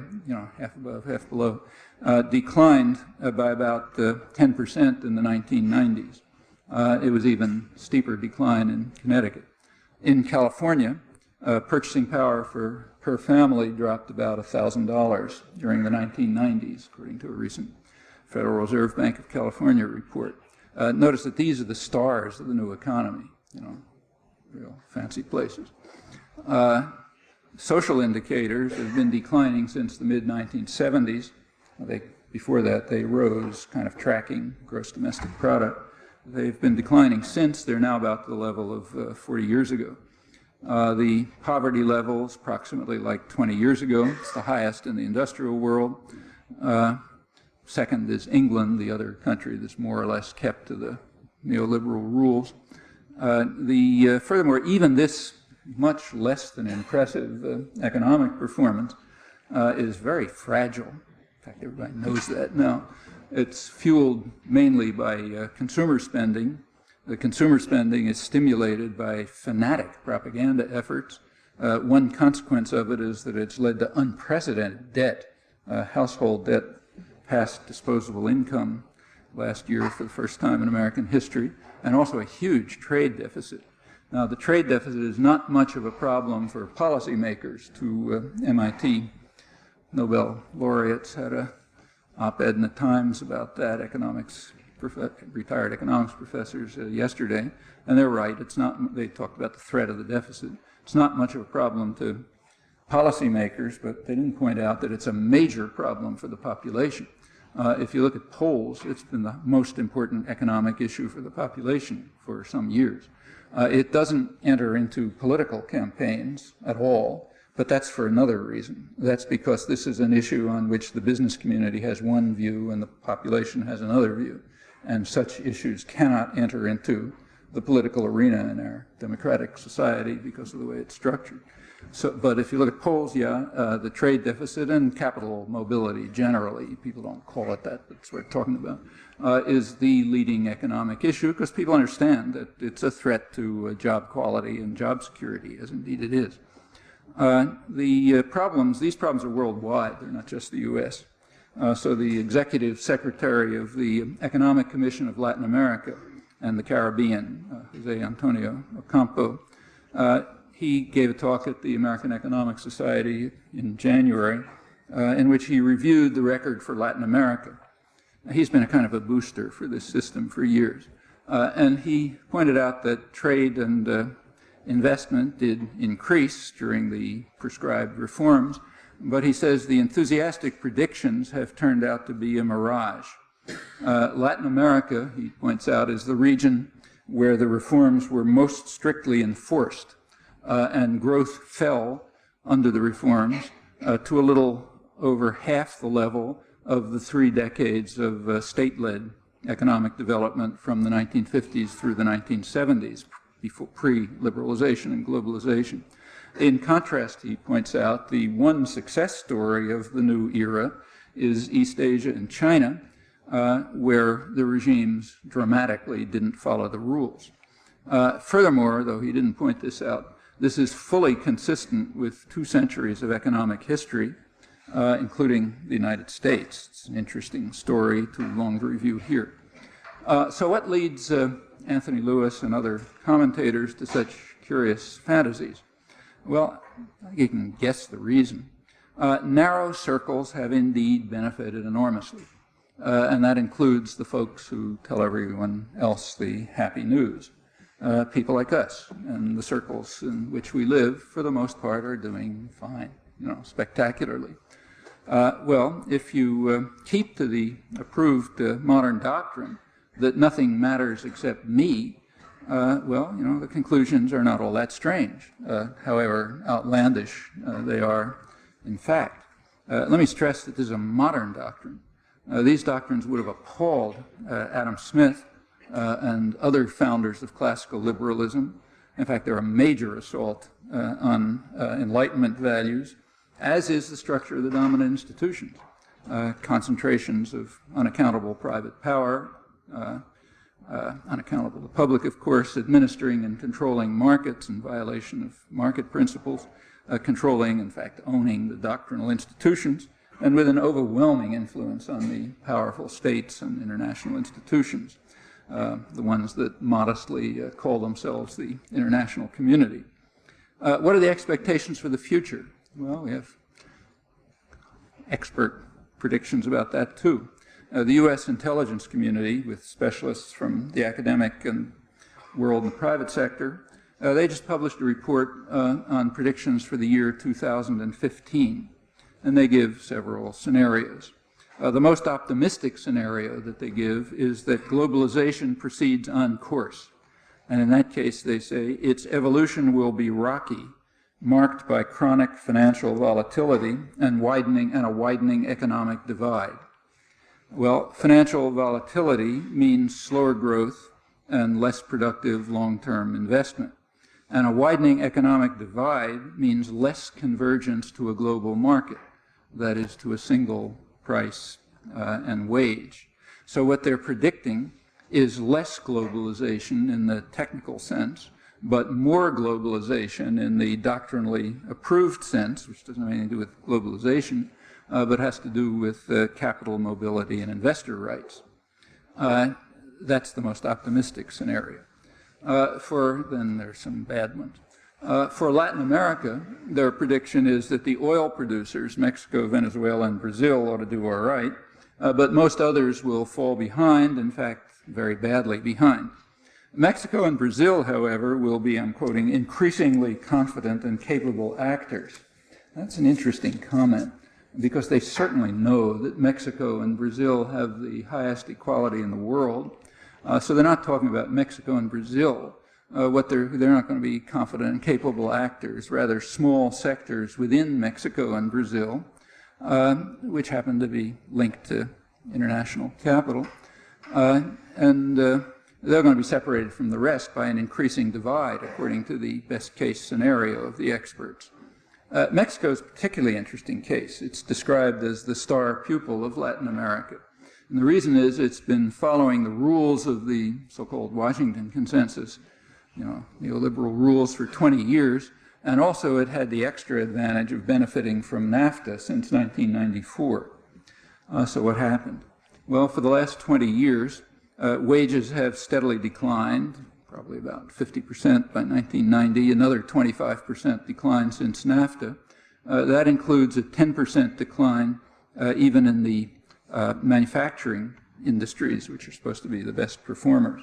half above, half below, declined by about 10% in the 1990s. It was even steeper decline in Connecticut. In California, purchasing power per family dropped about $1,000 during the 1990s, according to a recent Federal Reserve Bank of California report. Notice that these are the stars of the new economy, real fancy places. Social indicators have been declining since the mid-1970s. Before that, they rose, kind of tracking gross domestic product. They've been declining since. They're now about the level of 40 years ago. The poverty levels, approximately like 20 years ago. It's the highest in the industrial world. Second is England, the other country that's more or less kept to the neoliberal rules. Furthermore, even this much less than impressive economic performance is very fragile. In fact, everybody knows that now. It's fueled mainly by consumer spending. The consumer spending is stimulated by fanatic propaganda efforts. One consequence of it is that it's led to unprecedented debt, household debt past disposable income last year for the first time in American history, and also a huge trade deficit. Now, the trade deficit is not much of a problem for policymakers. Two MIT Nobel laureates had an op-ed in the Times about that, retired economics professors yesterday, and they're right. It's not. They talked about the threat of the deficit. It's not much of a problem to policymakers, but they didn't point out that it's a major problem for the population. If you look at polls, it's been the most important economic issue for the population for some years. It doesn't enter into political campaigns at all, but that's for another reason. That's because this is an issue on which the business community has one view and the population has another view. And such issues cannot enter into the political arena in our democratic society because of the way it's structured. But if you look at polls, the trade deficit and capital mobility generally, people don't call it that, but that's what we're talking about, is the leading economic issue because people understand that it's a threat to job quality and job security, as indeed it is. These problems are worldwide. They're not just the U.S. So the executive secretary of the Economic Commission of Latin America and the Caribbean, Jose Antonio Ocampo, he gave a talk at the American Economic Society in January in which he reviewed the record for Latin America. He's been a kind of a booster for this system for years. And he pointed out that trade and investment did increase during the prescribed reforms, but he says the enthusiastic predictions have turned out to be a mirage. Latin America, he points out, is the region where the reforms were most strictly enforced, and growth fell under the reforms to a little over half the level of the 3 decades of state-led economic development from the 1950s through the 1970s, before pre-liberalization and globalization. In contrast, he points out, the one success story of the new era is East Asia and China, where the regimes dramatically didn't follow the rules. Furthermore, though he didn't point this out, this is fully consistent with 2 centuries of economic history, including the United States. It's an interesting story, too long to review here. So what leads Anthony Lewis and other commentators to such curious fantasies? Well, you can guess the reason. Narrow circles have indeed benefited enormously, and that includes the folks who tell everyone else the happy news. people like us, and the circles in which we live, for the most part, are doing fine, spectacularly. Well, if you keep to the approved modern doctrine that nothing matters except me, the conclusions are not all that strange, however outlandish they are in fact. Let me stress that this is a modern doctrine. These doctrines would have appalled Adam Smith and other founders of classical liberalism. In fact, they're a major assault on Enlightenment values, as is the structure of the dominant institutions. Concentrations of unaccountable private power, unaccountable to the public, of course, administering and controlling markets in violation of market principles, controlling, in fact, owning the doctrinal institutions, and with an overwhelming influence on the powerful states and international institutions, the ones that modestly call themselves the international community. What are the expectations for the future? Well, we have expert predictions about that too. The U.S. intelligence community, with specialists from the academic and world and the private sector, they just published a report on predictions for the year 2015, and they give several scenarios. The most optimistic scenario that they give is that globalization proceeds on course. And in that case, they say its evolution will be rocky, marked by chronic financial volatility and a widening economic divide. Well, financial volatility means slower growth and less productive long-term investment. And a widening economic divide means less convergence to a global market, that is, to a single price and wage. So what they're predicting is less globalization in the technical sense, but more globalization in the doctrinally approved sense, which doesn't have anything to do with globalization, but has to do with capital mobility and investor rights. That's the most optimistic scenario. Then there's some bad ones. For Latin America, their prediction is that the oil producers, Mexico, Venezuela, and Brazil, ought to do all right, but most others will fall behind, in fact, very badly behind. Mexico and Brazil, however, will be, I'm quoting, increasingly confident and capable actors. That's an interesting comment, because they certainly know that Mexico and Brazil have the highest equality in the world. So they're not talking about Mexico and Brazil. They're not going to be confident and capable actors, rather small sectors within Mexico and Brazil, which happen to be linked to international capital. They're going to be separated from the rest by an increasing divide, according to the best case scenario of the experts. Mexico is a particularly interesting case. It's described as the star pupil of Latin America. And the reason is it's been following the rules of the so-called Washington Consensus, neoliberal rules for 20 years, and also it had the extra advantage of benefiting from NAFTA since 1994. So what happened? Well, for the last 20 years, wages have steadily declined, probably about 50% by 1990, another 25% decline since NAFTA. That includes a 10% decline even in the manufacturing industries, which are supposed to be the best performers.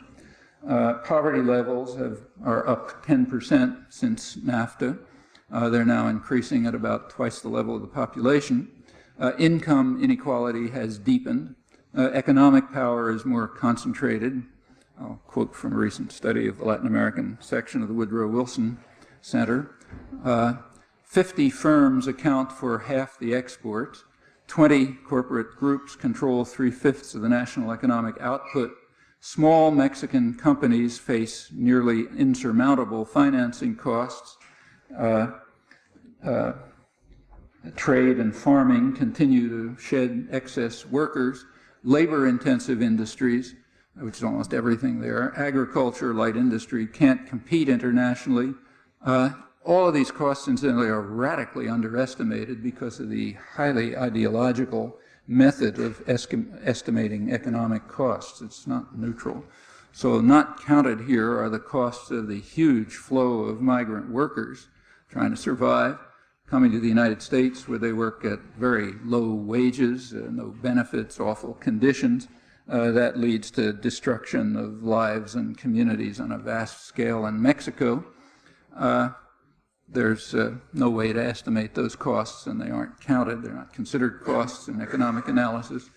Poverty levels are up 10% since NAFTA. They're now increasing at about twice the level of the population. Income inequality has deepened. Economic power is more concentrated. I'll quote from a recent study of the Latin American section of the Woodrow Wilson Center. 50 firms account for half the exports. 20 corporate groups control 3/5 of the national economic output. Small Mexican companies face nearly insurmountable financing costs. Trade and farming continue to shed excess workers. Labor-intensive industries, which is almost everything there, agriculture, light industry, can't compete internationally. All of these costs, incidentally, are radically underestimated because of the highly ideological method of estimating economic costs. It's not neutral. So not counted here are the costs of the huge flow of migrant workers trying to survive, coming to the United States where they work at very low wages, no benefits, awful conditions, That leads to destruction of lives and communities on a vast scale in Mexico. There's no way to estimate those costs, and they aren't counted. They're not considered costs in economic analysis.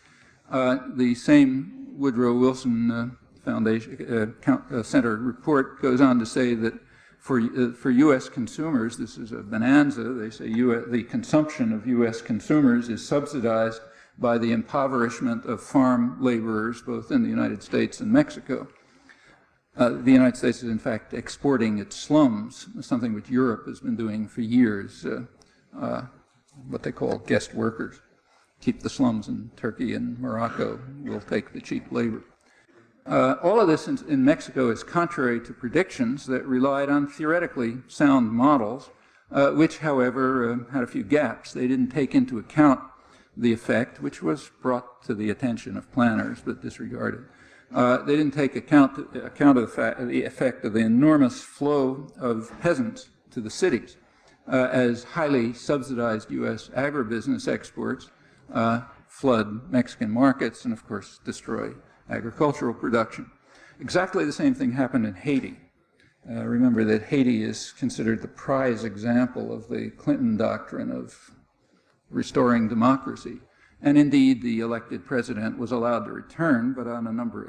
The same Woodrow Wilson Foundation Center report goes on to say that for U.S. consumers, this is a bonanza. They say the consumption of U.S. consumers is subsidized by the impoverishment of farm laborers, both in the United States and Mexico. The United States is, in fact, exporting its slums, something which Europe has been doing for years, what they call guest workers. Keep the slums in Turkey and Morocco. We'll take the cheap labor. All of this in Mexico is contrary to predictions that relied on theoretically sound models, which, however, had a few gaps. They didn't take into account the effect, which was brought to the attention of planners but disregarded. They didn't take account of the effect of the enormous flow of peasants to the cities, as highly subsidized U.S. agribusiness exports flood Mexican markets and, of course, destroy agricultural production. Exactly the same thing happened in Haiti. Remember that Haiti is considered the prize example of the Clinton doctrine of restoring democracy. And indeed, the elected president was allowed to return, but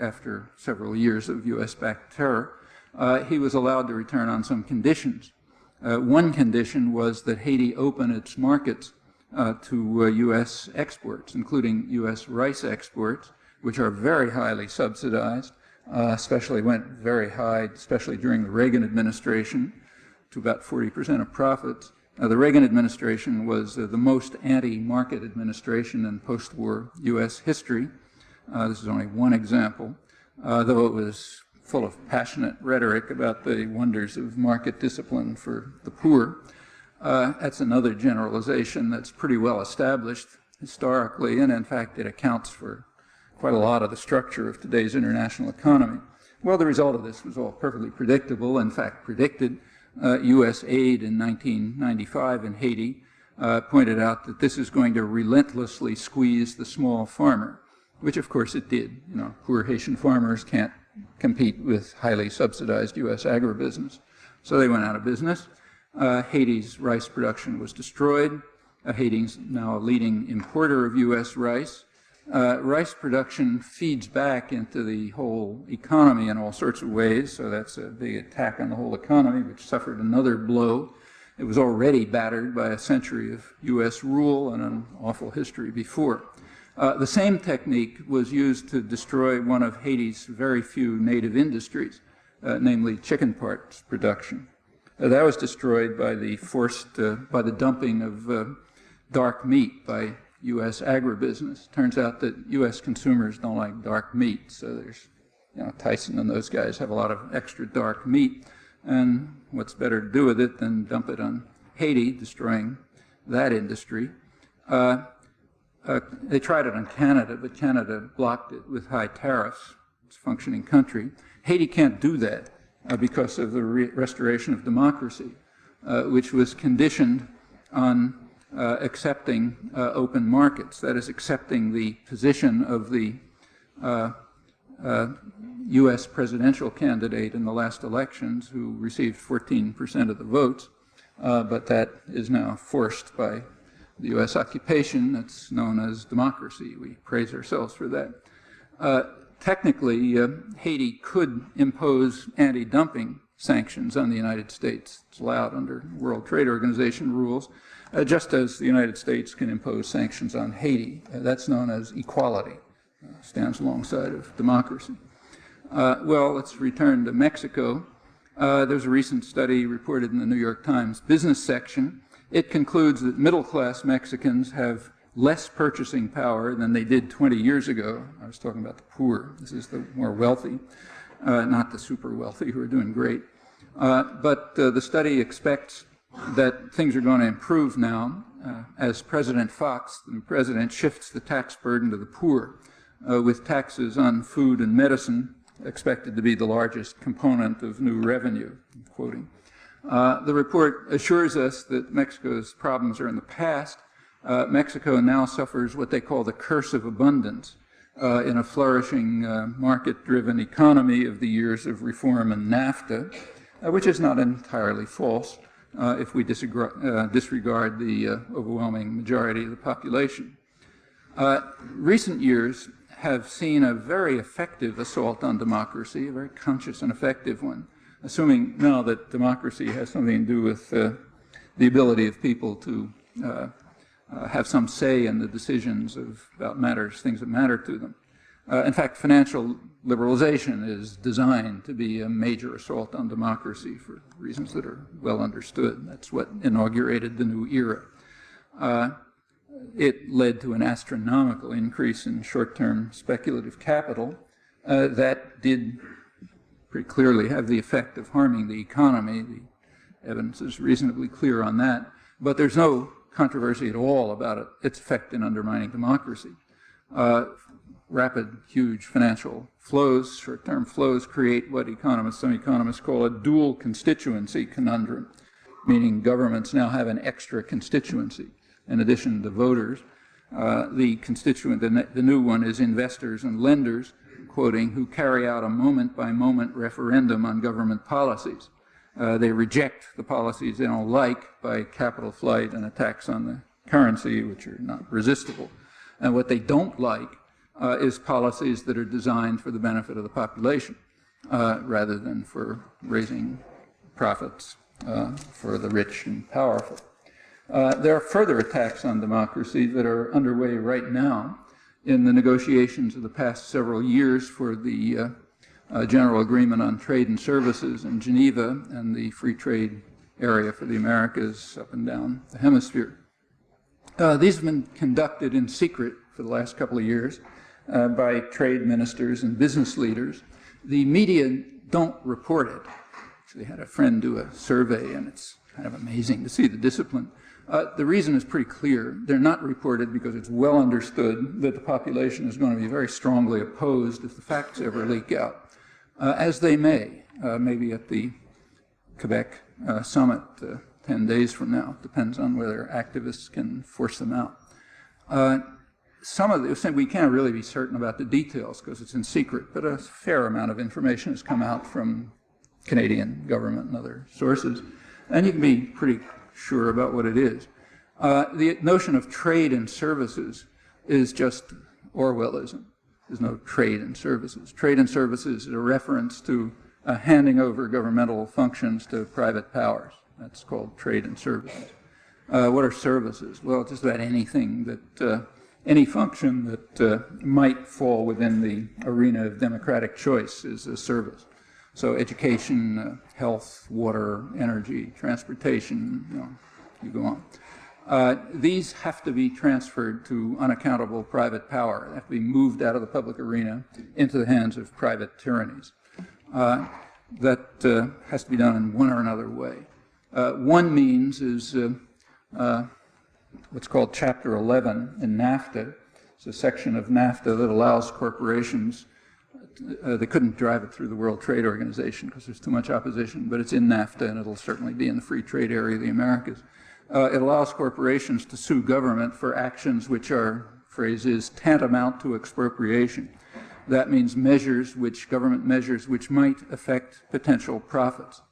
after several years of U.S.-backed terror, he was allowed to return on some conditions. One condition was that Haiti open its markets to U.S. exports, including U.S. rice exports, which are very highly subsidized, especially went very high, especially during the Reagan administration, to about 40% of profits. The Reagan administration was the most anti-market administration in post-war U.S. history. This is only one example, though it was full of passionate rhetoric about the wonders of market discipline for the poor. That's another generalization that's pretty well established historically, and in fact it accounts for quite a lot of the structure of today's international economy. Well, the result of this was all perfectly predictable, in fact predicted. U.S. aid in 1995 in Haiti pointed out that this is going to relentlessly squeeze the small farmer, which of course it did. You know, poor Haitian farmers can't compete with highly subsidized U.S. agribusiness. So they went out of business. Haiti's rice production was destroyed. Haiti's now a leading importer of U.S. rice. Rice production feeds back into the whole economy in all sorts of ways, so that's a big attack on the whole economy, which suffered another blow. It was already battered by a century of U.S. rule and an awful history before. The same technique was used to destroy one of Haiti's very few native industries, namely chicken parts production. That was destroyed by the dumping of dark meat by U.S. agribusiness. Turns out that U.S. consumers don't like dark meat, so there's, Tyson and those guys have a lot of extra dark meat, and what's better to do with it than dump it on Haiti, destroying that industry. They tried it on Canada, but Canada blocked it with high tariffs. It's a functioning country. Haiti can't do that because of the restoration of democracy, which was conditioned on accepting open markets, that is, accepting the position of the U.S. presidential candidate in the last elections who received 14% of the votes, but that is now forced by the U.S. occupation. That's known as democracy. We praise ourselves for that. Technically, Haiti could impose anti-dumping sanctions on the United States. It's allowed under World Trade Organization rules, just as the United States can impose sanctions on Haiti. That's known as equality. Stands alongside of democracy. Well, let's return to Mexico. There's a recent study reported in the New York Times business section. It concludes that middle-class Mexicans have less purchasing power than they did 20 years ago. I was talking about the poor. This is the more wealthy, not the super wealthy who are doing great. But the study expects that things are going to improve now as President Fox, the president, shifts the tax burden to the poor, with taxes on food and medicine expected to be the largest component of new revenue, I'm quoting. The report assures us that Mexico's problems are in the past. Mexico now suffers what they call the curse of abundance. in a flourishing market-driven economy of the years of reform and NAFTA, which is not entirely false if we disregard the overwhelming majority of the population. Recent years have seen a very effective assault on democracy, a very conscious and effective one, assuming now that democracy has something to do with the ability of people to have some say in the decisions about matters, things that matter to them. In fact, financial liberalization is designed to be a major assault on democracy for reasons that are well understood. That's what inaugurated the new era. It led to an astronomical increase in short-term speculative capital that did pretty clearly have the effect of harming the economy. The evidence is reasonably clear on that. But there's no controversy at all about its effect in undermining democracy. Rapid, huge financial flows, short-term flows, create what some economists call a dual constituency conundrum, meaning governments now have an extra constituency in addition to voters. The new one is investors and lenders, quoting, who carry out a moment-by-moment referendum on government policies. They reject the policies they don't like by capital flight and attacks on the currency, which are not resistible. And what they don't like is policies that are designed for the benefit of the population, rather than for raising profits for the rich and powerful. There are further attacks on democracy that are underway right now in the negotiations of the past several years for the General Agreement on Trade and Services in Geneva and the free trade area for the Americas up and down the hemisphere. These have been conducted in secret for the last couple of years by trade ministers and business leaders. The media don't report it. Actually had a friend do a survey, and it's kind of amazing to see the discipline. The reason is pretty clear. They're not reported because it's well understood that the population is going to be very strongly opposed if the facts ever leak out, as they may, maybe at the Quebec summit 10 days from now. Depends on whether activists can force them out. Some of the, we can't really be certain about the details because it's in secret, but a fair amount of information has come out from Canadian government and other sources, and you can be pretty sure about what it is. The notion of trade and services is just Orwellism. There's no trade and services. Trade and services is a reference to handing over governmental functions to private powers. That's called trade and services. What are services? Well, just about anything that, any function that might fall within the arena of democratic choice is a service. So education, health, water, energy, transportation, you go on. These have to be transferred to unaccountable private power. They have to be moved out of the public arena into the hands of private tyrannies. That has to be done in one or another way. One means is what's called Chapter 11 in NAFTA. It's a section of NAFTA that allows corporations, they couldn't drive it through the World Trade Organization because there's too much opposition, but it's in NAFTA and it'll certainly be in the free trade area of the Americas. It allows corporations to sue government for actions which are, phrase is, tantamount to expropriation. That means government measures which might affect potential profits,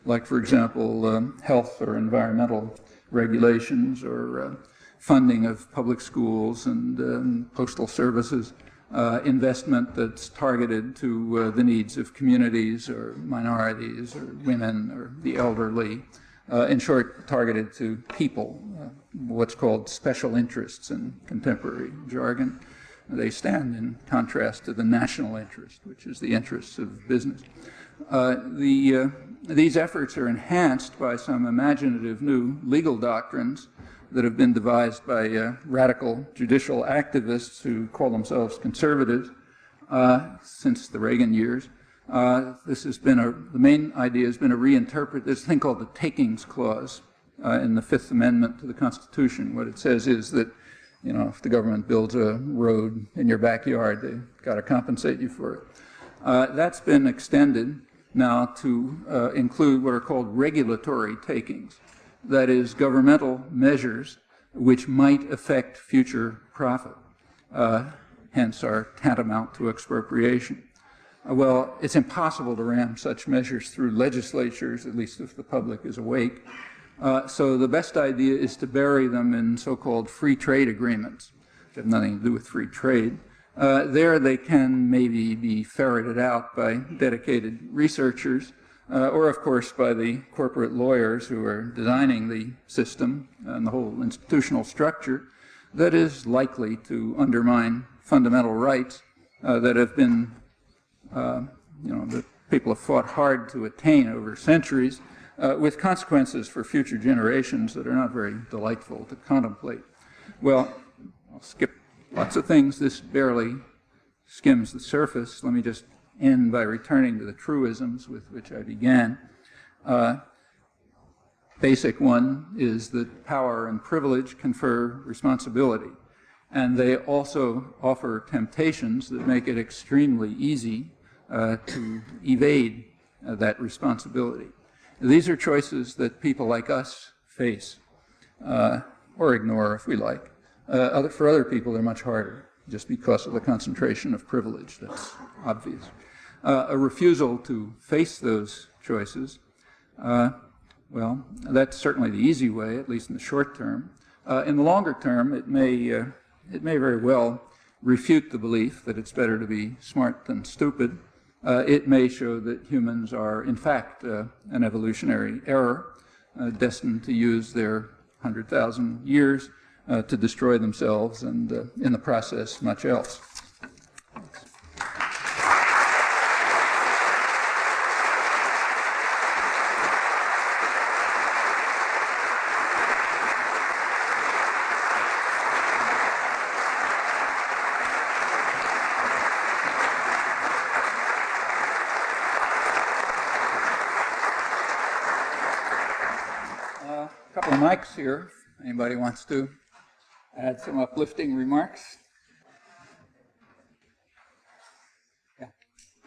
like, for example, health or environmental regulations or funding of public schools and postal services, investment that's targeted to the needs of communities or minorities or women or the elderly. In short, targeted to people, what's called special interests in contemporary jargon. They stand in contrast to the national interest, which is the interests of business. These efforts are enhanced by some imaginative new legal doctrines that have been devised by radical judicial activists who call themselves conservatives since the Reagan years. This has been the main idea has been to reinterpret this thing called the Takings Clause in the Fifth Amendment to the Constitution. What it says is that, if the government builds a road in your backyard, they've got to compensate you for it. That's been extended now to include what are called regulatory takings. That is, governmental measures which might affect future profit. hence are tantamount to expropriation. Well, it's impossible to ram such measures through legislatures, at least if the public is awake. So the best idea is to bury them in so-called free trade agreements, which have nothing to do with free trade. There they can maybe be ferreted out by dedicated researchers, or of course by the corporate lawyers who are designing the system and the whole institutional structure that is likely to undermine fundamental rights that have been, that people have fought hard to attain over centuries, with consequences for future generations that are not very delightful to contemplate. Well, I'll skip lots of things. This barely skims the surface. Let me just end by returning to the truisms with which I began. Basic one is that power and privilege confer responsibility, and they also offer temptations that make it extremely easy to evade that responsibility. These are choices that people like us face, or ignore if we like. For other people, they're much harder, just because of the concentration of privilege. That's obvious. A refusal to face those choices, well, that's certainly the easy way, at least in the short term. In the longer term, it may very well refute the belief that it's better to be smart than stupid. It may show that humans are, in fact, an evolutionary error, destined to use their 100,000 years to destroy themselves and, in the process, much else. A couple of mics here. Anybody wants to add some uplifting remarks? Yeah.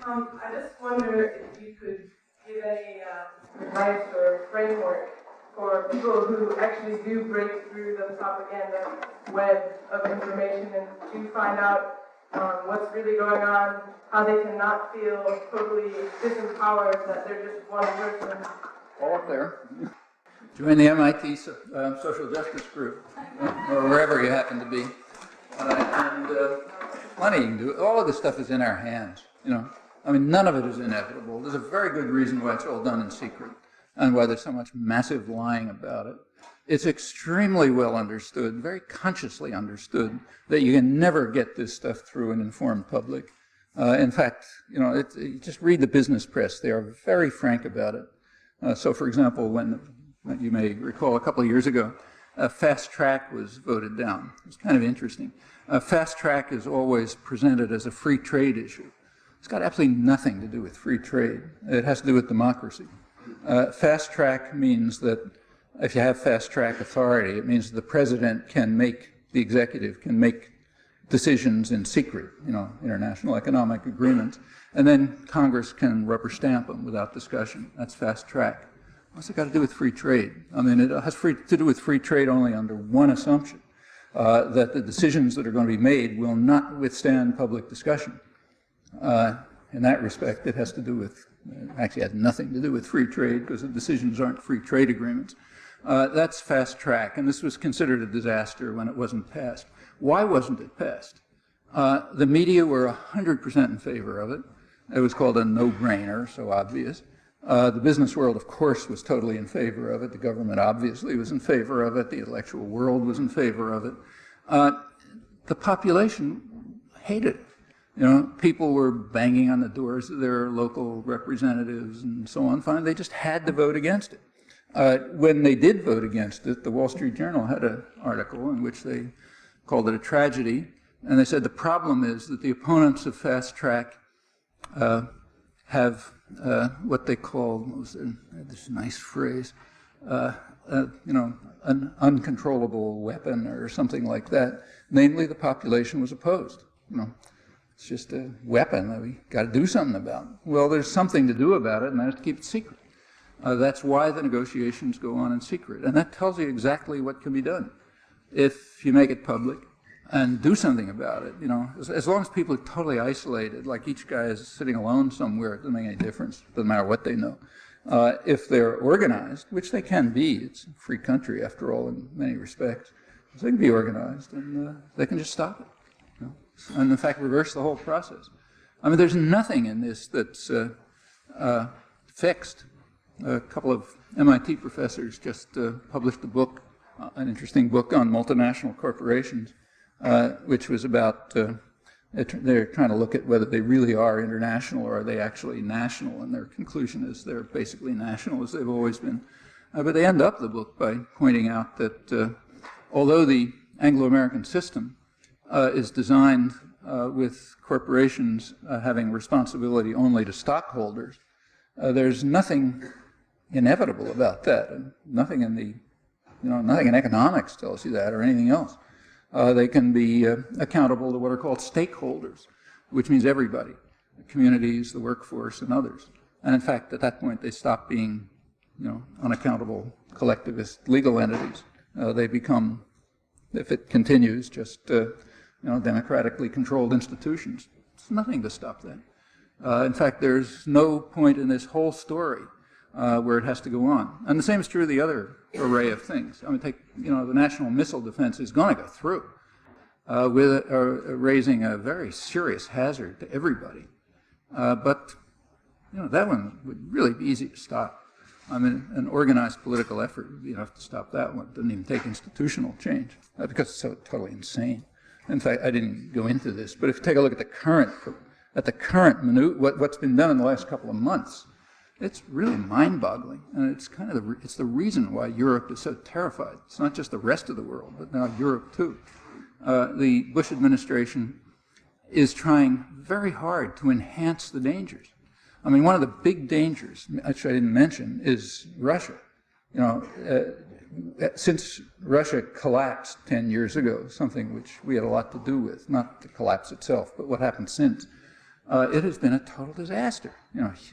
I just wonder if you could give any advice or framework for people who actually do break through the propaganda web of information and do find out what's really going on, how they cannot feel totally disempowered, that they're just one person. All up there. Join the MIT social justice group, or wherever you happen to be. Plenty you can do. All of this stuff is in our hands, I mean, none of it is inevitable. There's a very good reason why it's all done in secret, and why there's so much massive lying about it. It's extremely well understood, very consciously understood, that you can never get this stuff through an informed public. In fact, you just read the business press. They are very frank about it. So, for example, when you may recall a couple of years ago, fast track was voted down. It's kind of interesting. Fast track is always presented as a free trade issue. It's got absolutely nothing to do with free trade. It has to do with democracy. Fast track means that if you have fast track authority, it means the president can make, the executive can make decisions in secret, international economic agreements, and then Congress can rubber stamp them without discussion. That's fast track. What's it got to do with free trade? I mean, it has to do with free trade only under one assumption, that the decisions that are going to be made will not withstand public discussion. In that respect, it has to do with, actually has nothing to do with free trade, because the decisions aren't free trade agreements. That's fast track, and this was considered a disaster when it wasn't passed. Why wasn't it passed? The media were 100% in favor of it. It was called a no-brainer, so obvious. The business world, of course, was totally in favor of it. The government obviously was in favor of it. The intellectual world was in favor of it. The population hated it. People were banging on the doors of their local representatives and so on. Finally, they just had to vote against it. When they did vote against it, the Wall Street Journal had an article in which they called it a tragedy. And they said the problem is that the opponents of fast track have what they call, this nice phrase, an uncontrollable weapon or something like that. Namely, the population was opposed. It's just a weapon that we got to do something about. Well, there's something to do about it, and that is to keep it secret. That's why the negotiations go on in secret, and that tells you exactly what can be done. If you make it public, and do something about it. You know, as long as people are totally isolated, like each guy is sitting alone somewhere, it doesn't make any difference. It doesn't matter what they know. If they're organized, which they can be, it's a free country after all in many respects, so they can be organized and they can just stop it. You know? And in fact, reverse the whole process. I mean, there's nothing in this that's fixed. A couple of MIT professors just published a book, an interesting book on multinational corporations, which was about, they're trying to look at whether they really are international or are they actually national, and their conclusion is they're basically national as they've always been. But they end up the book by pointing out that although the Anglo-American system is designed with corporations having responsibility only to stockholders, there's nothing inevitable about that, and nothing in the, nothing in economics tells you that or anything else. They can be accountable to what are called stakeholders, which means everybody, the communities, the workforce, and others. And in fact, at that point, they stop being, unaccountable collectivist legal entities. They become, if it continues, just democratically controlled institutions. There's nothing to stop that. In fact, there's no point in this whole story where it has to go on. And the same is true of the other array of things. I mean, take, the national missile defense is going to go through with raising a very serious hazard to everybody. But, that one would really be easy to stop. I mean, an organized political effort would be enough to stop that one. It doesn't even take institutional change because it's so totally insane. In fact, I didn't go into this, but if you take a look at the current what's been done in the last couple of months, it's really mind-boggling, and it's kind of it's the reason why Europe is so terrified. It's not just the rest of the world, but now Europe too. The Bush administration is trying very hard to enhance the dangers. I mean, one of the big dangers, which I didn't mention, is Russia. Since Russia collapsed 10 years ago, something which we had a lot to do with, not the collapse itself, but what happened since, it has been a total disaster.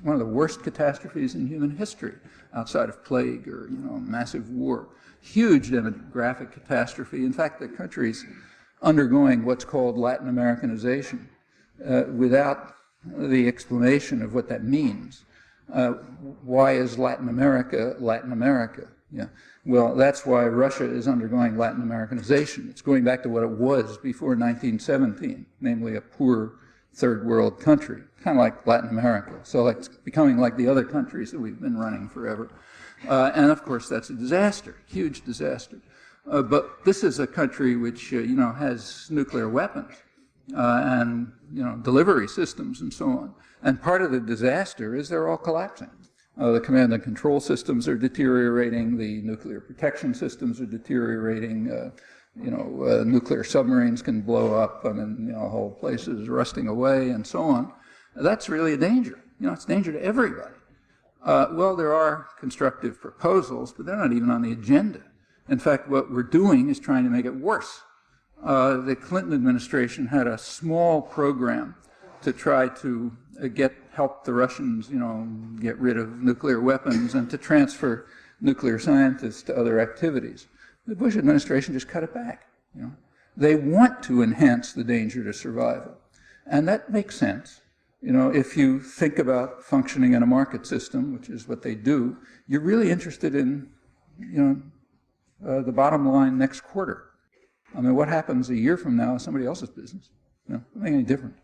One of the worst catastrophes in human history, outside of plague or, massive war. Huge demographic catastrophe. In fact, the country's undergoing what's called Latin Americanization without the explanation of what that means. Why is Latin America Latin America? Yeah. Well, that's why Russia is undergoing Latin Americanization. It's going back to what it was before 1917, namely a poor third world country, kind of like Latin America. So it's becoming like the other countries that we've been running forever. And of course, that's a disaster, huge disaster. But this is a country which, has nuclear weapons and, delivery systems and so on. And part of the disaster is they're all collapsing. The command and control systems are deteriorating, the nuclear protection systems are deteriorating, nuclear submarines can blow up, whole places rusting away and so on. That's really a danger. It's a danger to everybody. Well, there are constructive proposals, but they're not even on the agenda. In fact, what we're doing is trying to make it worse. The Clinton administration had a small program to try to help the Russians, get rid of nuclear weapons and to transfer nuclear scientists to other activities. The Bush administration just cut it back. They want to enhance the danger to survival, and that makes sense. If you think about functioning in a market system, which is what they do, you're really interested in, the bottom line next quarter. I mean, what happens a year from now is somebody else's business. It doesn't make any difference.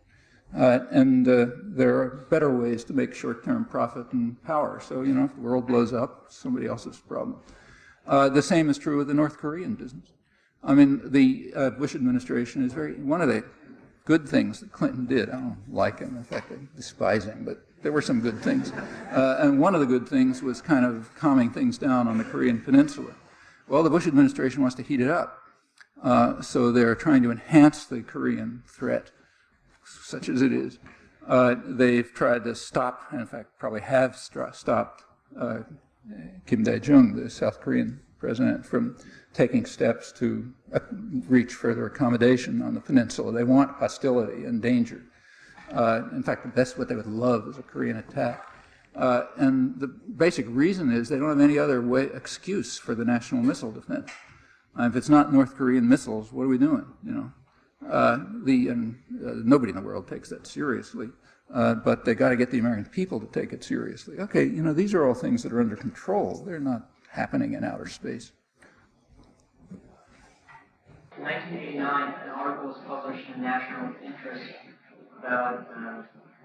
There are better ways to make short-term profit and power. So, if the world blows up, it's somebody else's problem. The same is true with the North Korean business. I mean, the Bush administration is one of the good things that Clinton did. I don't like him. In fact, I despise him, but there were some good things. And one of the good things was kind of calming things down on the Korean Peninsula. Well, the Bush administration wants to heat it up. So they're trying to enhance the Korean threat, such as it is. They've tried to stop, and in fact probably have stopped Kim Dae-jung, the South Korean president, from taking steps to reach further accommodation on the peninsula. They want hostility and danger. In fact, that's what they would love is a Korean attack. And the basic reason is they don't have any other excuse for the national missile defense. If it's not North Korean missiles, what are we doing? Nobody in the world takes that seriously, but they got to get the American people to take it seriously. Okay, these are all things that are under control. They're not happening in outer space. In 1989, an article was published in National Interest about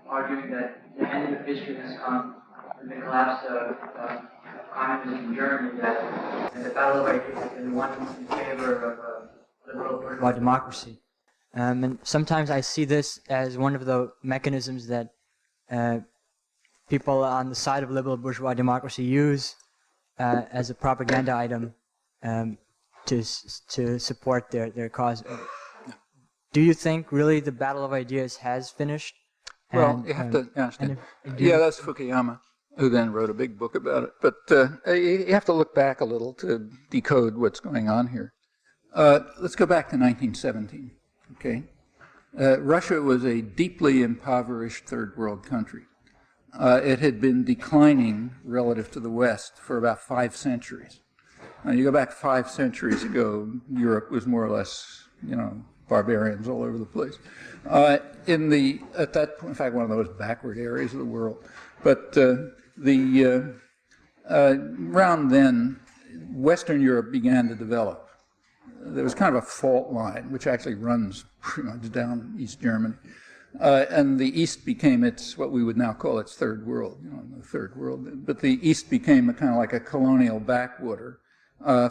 arguing that the end of history has come with the collapse of communism in Germany, that the battle of ideas has been won in favor of liberal bourgeois democracy. And sometimes I see this as one of the mechanisms that people on the side of liberal bourgeois democracy use as a propaganda item to support their cause. Do you think really the battle of ideas has finished? Well, you have to understand. Yeah, that's Fukuyama, who then wrote a big book about it. But you have to look back a little to decode what's going on here. Let's go back to 1917. Okay, Russia was a deeply impoverished third world country. It had been declining relative to the West for about 5 centuries. Now, you go back 5 centuries ago, Europe was more or less, barbarians all over the place. At that point, in fact, one of the most backward areas of the world. But around then, Western Europe began to develop. There was kind of a fault line, which actually runs pretty much down East Germany. And the East became what we would now call its third world, the third world. But the East became a kind of like a colonial backwater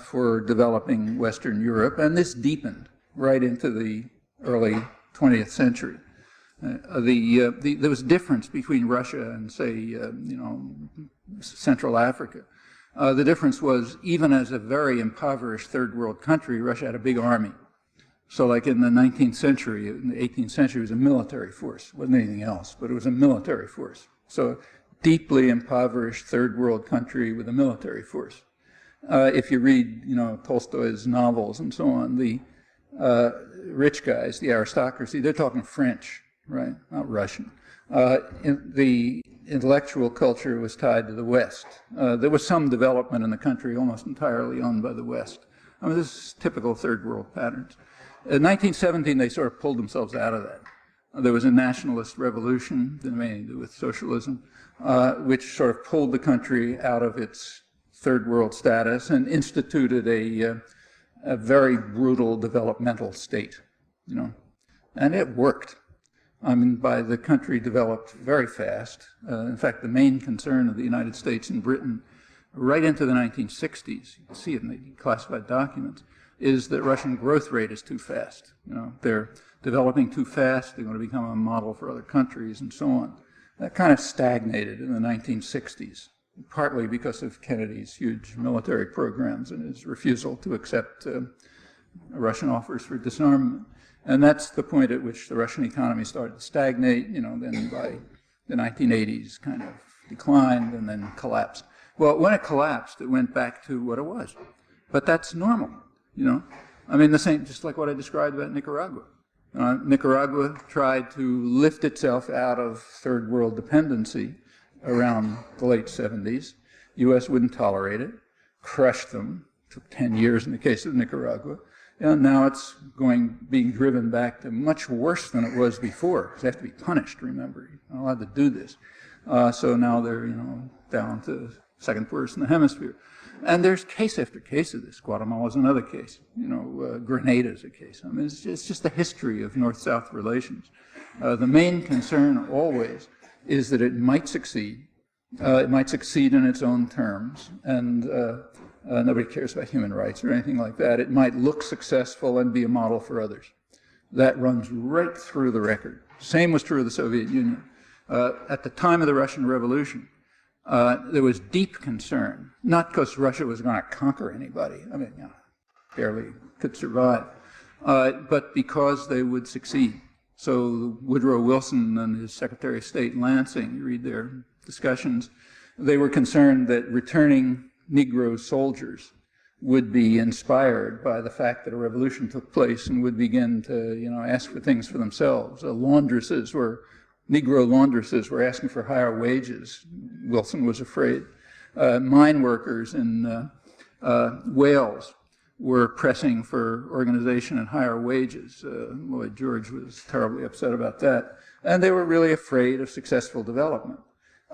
for developing Western Europe. And this deepened right into the early 20th century. There was a difference between Russia and, say, Central Africa. The difference was, even as a very impoverished third world country, Russia had a big army. So like in the 19th century, in the 18th century, it was a military force. It wasn't anything else, but it was a military force. So deeply impoverished third world country with a military force. If you read, Tolstoy's novels and so on, the rich guys, the aristocracy, they're talking French, right? Not Russian. The intellectual culture was tied to the West. There was some development in the country almost entirely owned by the West. I mean, this is typical third world patterns. In 1917, they sort of pulled themselves out of that. There was a nationalist revolution, that had anything to do with socialism, which sort of pulled the country out of its third world status and instituted a very brutal developmental state, and it worked. I mean, the country developed very fast. In fact, the main concern of the United States and Britain right into the 1960s, you can see it in the classified documents, is that Russian growth rate is too fast. They're developing too fast, they're going to become a model for other countries and so on. That kind of stagnated in the 1960s, partly because of Kennedy's huge military programs and his refusal to accept Russian offers for disarmament. And that's the point at which the Russian economy started to stagnate, then by the 1980s kind of declined and then collapsed. Well, when it collapsed, it went back to what it was. But that's normal, I mean, the same, just like what I described about Nicaragua. Nicaragua tried to lift itself out of third world dependency around the late 70s. U.S. wouldn't tolerate it, crushed them. Took 10 years in the case of Nicaragua. And now it's being driven back to much worse than it was before, because they have to be punished, remember. You're not allowed to do this. So now they're, down to second worst in the hemisphere. And there's case after case of this. Guatemala's another case. Grenada's a case. I mean, it's just the history of North-South relations. The main concern always is that it might succeed. It might succeed in its own terms, and nobody cares about human rights or anything like that. It might look successful and be a model for others. That runs right through the record. Same was true of the Soviet Union. At the time of the Russian Revolution, there was deep concern, not because Russia was going to conquer anybody, I mean, barely could survive, but because they would succeed. So Woodrow Wilson and his Secretary of State Lansing, you read their discussions, they were concerned that returning Negro soldiers would be inspired by the fact that a revolution took place and would begin to, ask for things for themselves. Negro laundresses were asking for higher wages. Wilson was afraid. Mine workers in Wales were pressing for organization and higher wages. Lloyd George was terribly upset about that. And they were really afraid of successful development.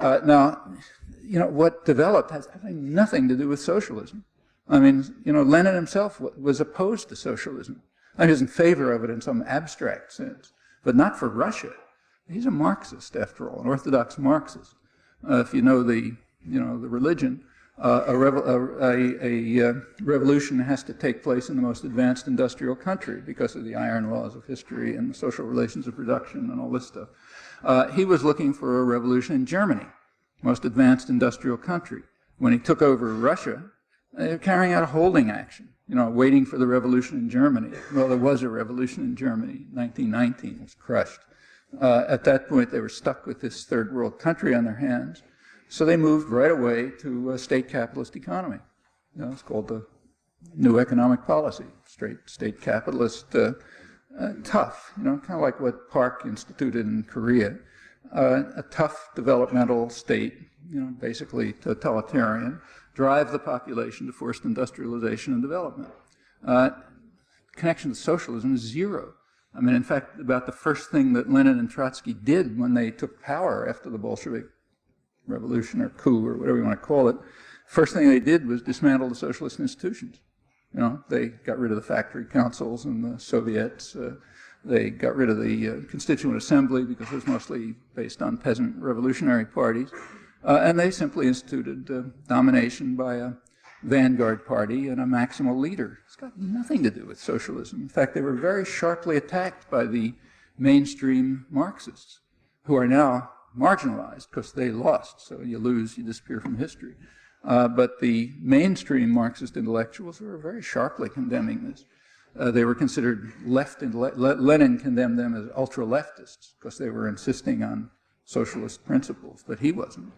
Now, what developed has nothing to do with socialism. I mean, Lenin himself was opposed to socialism. He was in favor of it in some abstract sense, but not for Russia. He's a Marxist, after all, an Orthodox Marxist. If you know the religion, a revolution has to take place in the most advanced industrial country because of the iron laws of history and the social relations of production and all this stuff. He was looking for a revolution in Germany, most advanced industrial country. When he took over Russia, they were carrying out a holding action, waiting for the revolution in Germany. Well, there was a revolution in Germany. 1919 was crushed. At that point, they were stuck with this third world country on their hands. So they moved right away to a state capitalist economy. It's called the New Economic Policy, straight state capitalist, tough, kind of like what Park instituted in Korea, a tough developmental state, basically totalitarian, drive the population to forced industrialization and development. Connection to socialism is zero. I mean, in fact, about the first thing that Lenin and Trotsky did when they took power after the Bolshevik revolution or coup or whatever you want to call it, first thing they did was dismantle the socialist institutions. They got rid of the factory councils and the Soviets. They got rid of the Constituent Assembly because it was mostly based on peasant revolutionary parties. And they simply instituted domination by a vanguard party and a maximal leader. It's got nothing to do with socialism. In fact, they were very sharply attacked by the mainstream Marxists, who are now marginalized because they lost. So you lose, you disappear from history. But the mainstream Marxist intellectuals were very sharply condemning this. They were considered left, Lenin condemned them as ultra-leftists because they were insisting on socialist principles, but he wasn't.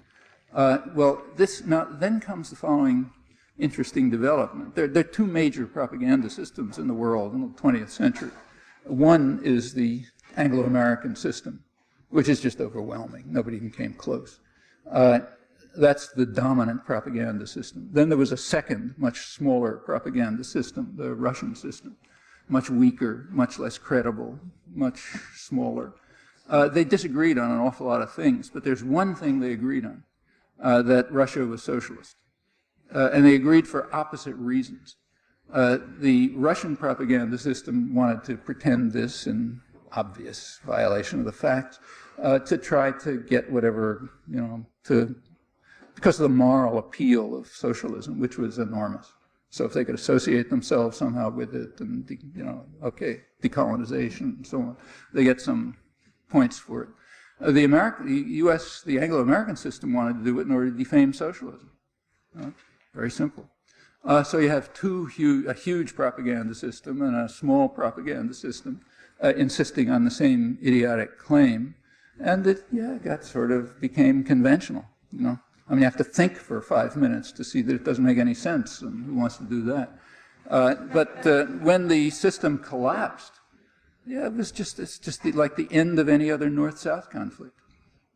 Then comes the following interesting development. There are two major propaganda systems in the world in the 20th century. One is the Anglo-American system, which is just overwhelming. Nobody even came close. That's the dominant propaganda system. Then there was a second, much smaller propaganda system, the Russian system, much weaker, much less credible, much smaller. They disagreed on an awful lot of things, but there's one thing they agreed on, that Russia was socialist. And they agreed for opposite reasons. The Russian propaganda system wanted to pretend this in obvious violation of the facts, to try to get whatever, because of the moral appeal of socialism, which was enormous. So if they could associate themselves somehow with it, and decolonization and so on, they get some points for it. The Anglo-American system wanted to do it in order to defame socialism. Very simple. So you have a huge propaganda system and a small propaganda system insisting on the same idiotic claim, and it got sort of became conventional. I mean, you have to think for 5 minutes to see that it doesn't make any sense, and who wants to do that? But when the system collapsed, it's just like the end of any other North-South conflict.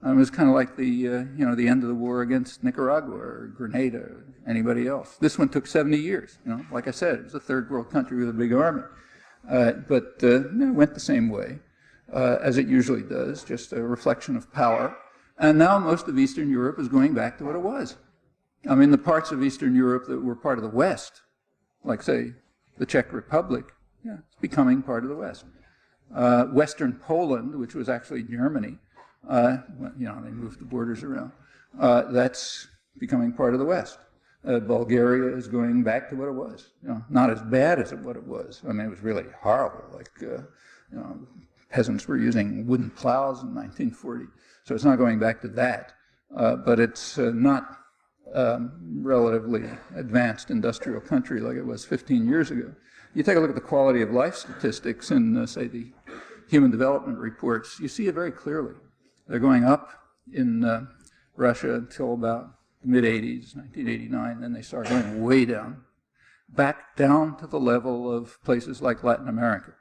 It was kind of like the end of the war against Nicaragua or Grenada or anybody else. This one took 70 years. Like I said, it was a third world country with a big army, but it went the same way as it usually does, just a reflection of power. And now most of Eastern Europe is going back to what it was. I mean, the parts of Eastern Europe that were part of the West, like say the Czech Republic, it's becoming part of the West. Western Poland, which was actually Germany. They moved the borders around. That's becoming part of the West. Bulgaria is going back to what it was. Not as bad as what it was. I mean, it was really horrible. Like, peasants were using wooden plows in 1940. So it's not going back to that. But it's not relatively advanced industrial country like it was 15 years ago. You take a look at the quality of life statistics in, say, the Human Development Reports, you see it very clearly. They're going up in Russia until about the mid-'80s, 1989, then they start going way down, back down to the level of places like Latin America.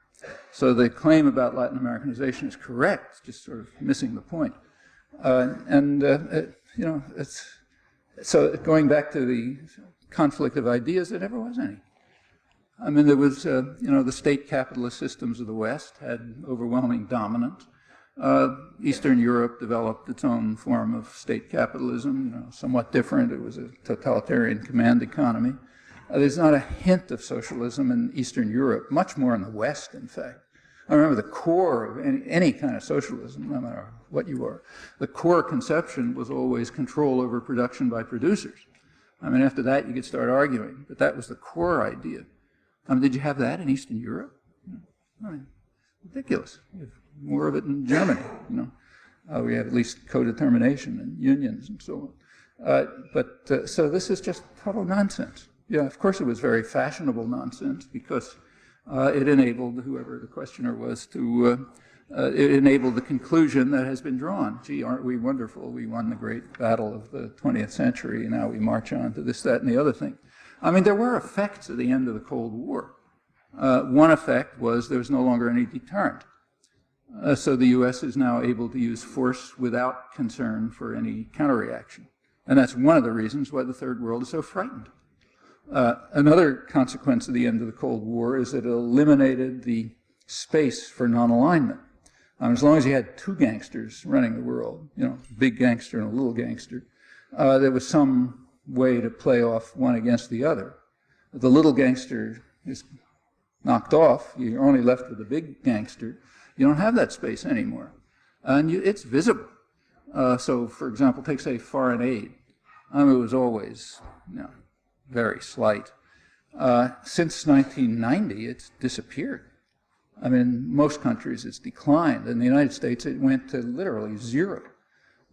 So the claim about Latin Americanization is correct, just sort of missing the point. So going back to the conflict of ideas, there never was any. I mean, there was, the state capitalist systems of the West had overwhelming dominance. Eastern Europe developed its own form of state capitalism, somewhat different. It was a totalitarian command economy. There's not a hint of socialism in Eastern Europe, much more in the West, in fact. I remember the core of any kind of socialism, no matter what you are, the core conception was always control over production by producers. I mean, after that, you could start arguing, but that was the core idea. I mean, did you have that in Eastern Europe? I mean, ridiculous. You have more of it in Germany, we have at least co-determination and unions and so on. So this is just total nonsense. Yeah, of course it was very fashionable nonsense because it enabled whoever the questioner was to, it enabled the conclusion that has been drawn. Gee, aren't we wonderful? We won the great battle of the 20th century, and now we march on to this, that, and the other thing. I mean, there were effects at the end of the Cold War. One effect was there was no longer any deterrent. So the U.S. is now able to use force without concern for any counterreaction. And that's one of the reasons why the Third World is so frightened. Another consequence of the end of the Cold War is that it eliminated the space for non-alignment. As long as you had two gangsters running the world, a big gangster and a little gangster, there was some way to play off one against the other. If the little gangster is knocked off, you're only left with the big gangster. You don't have that space anymore. And it's visible. So, for example, take, say, foreign aid. It was always very slight. Since 1990, it's disappeared. I mean, most countries it's declined. In the United States, it went to literally zero.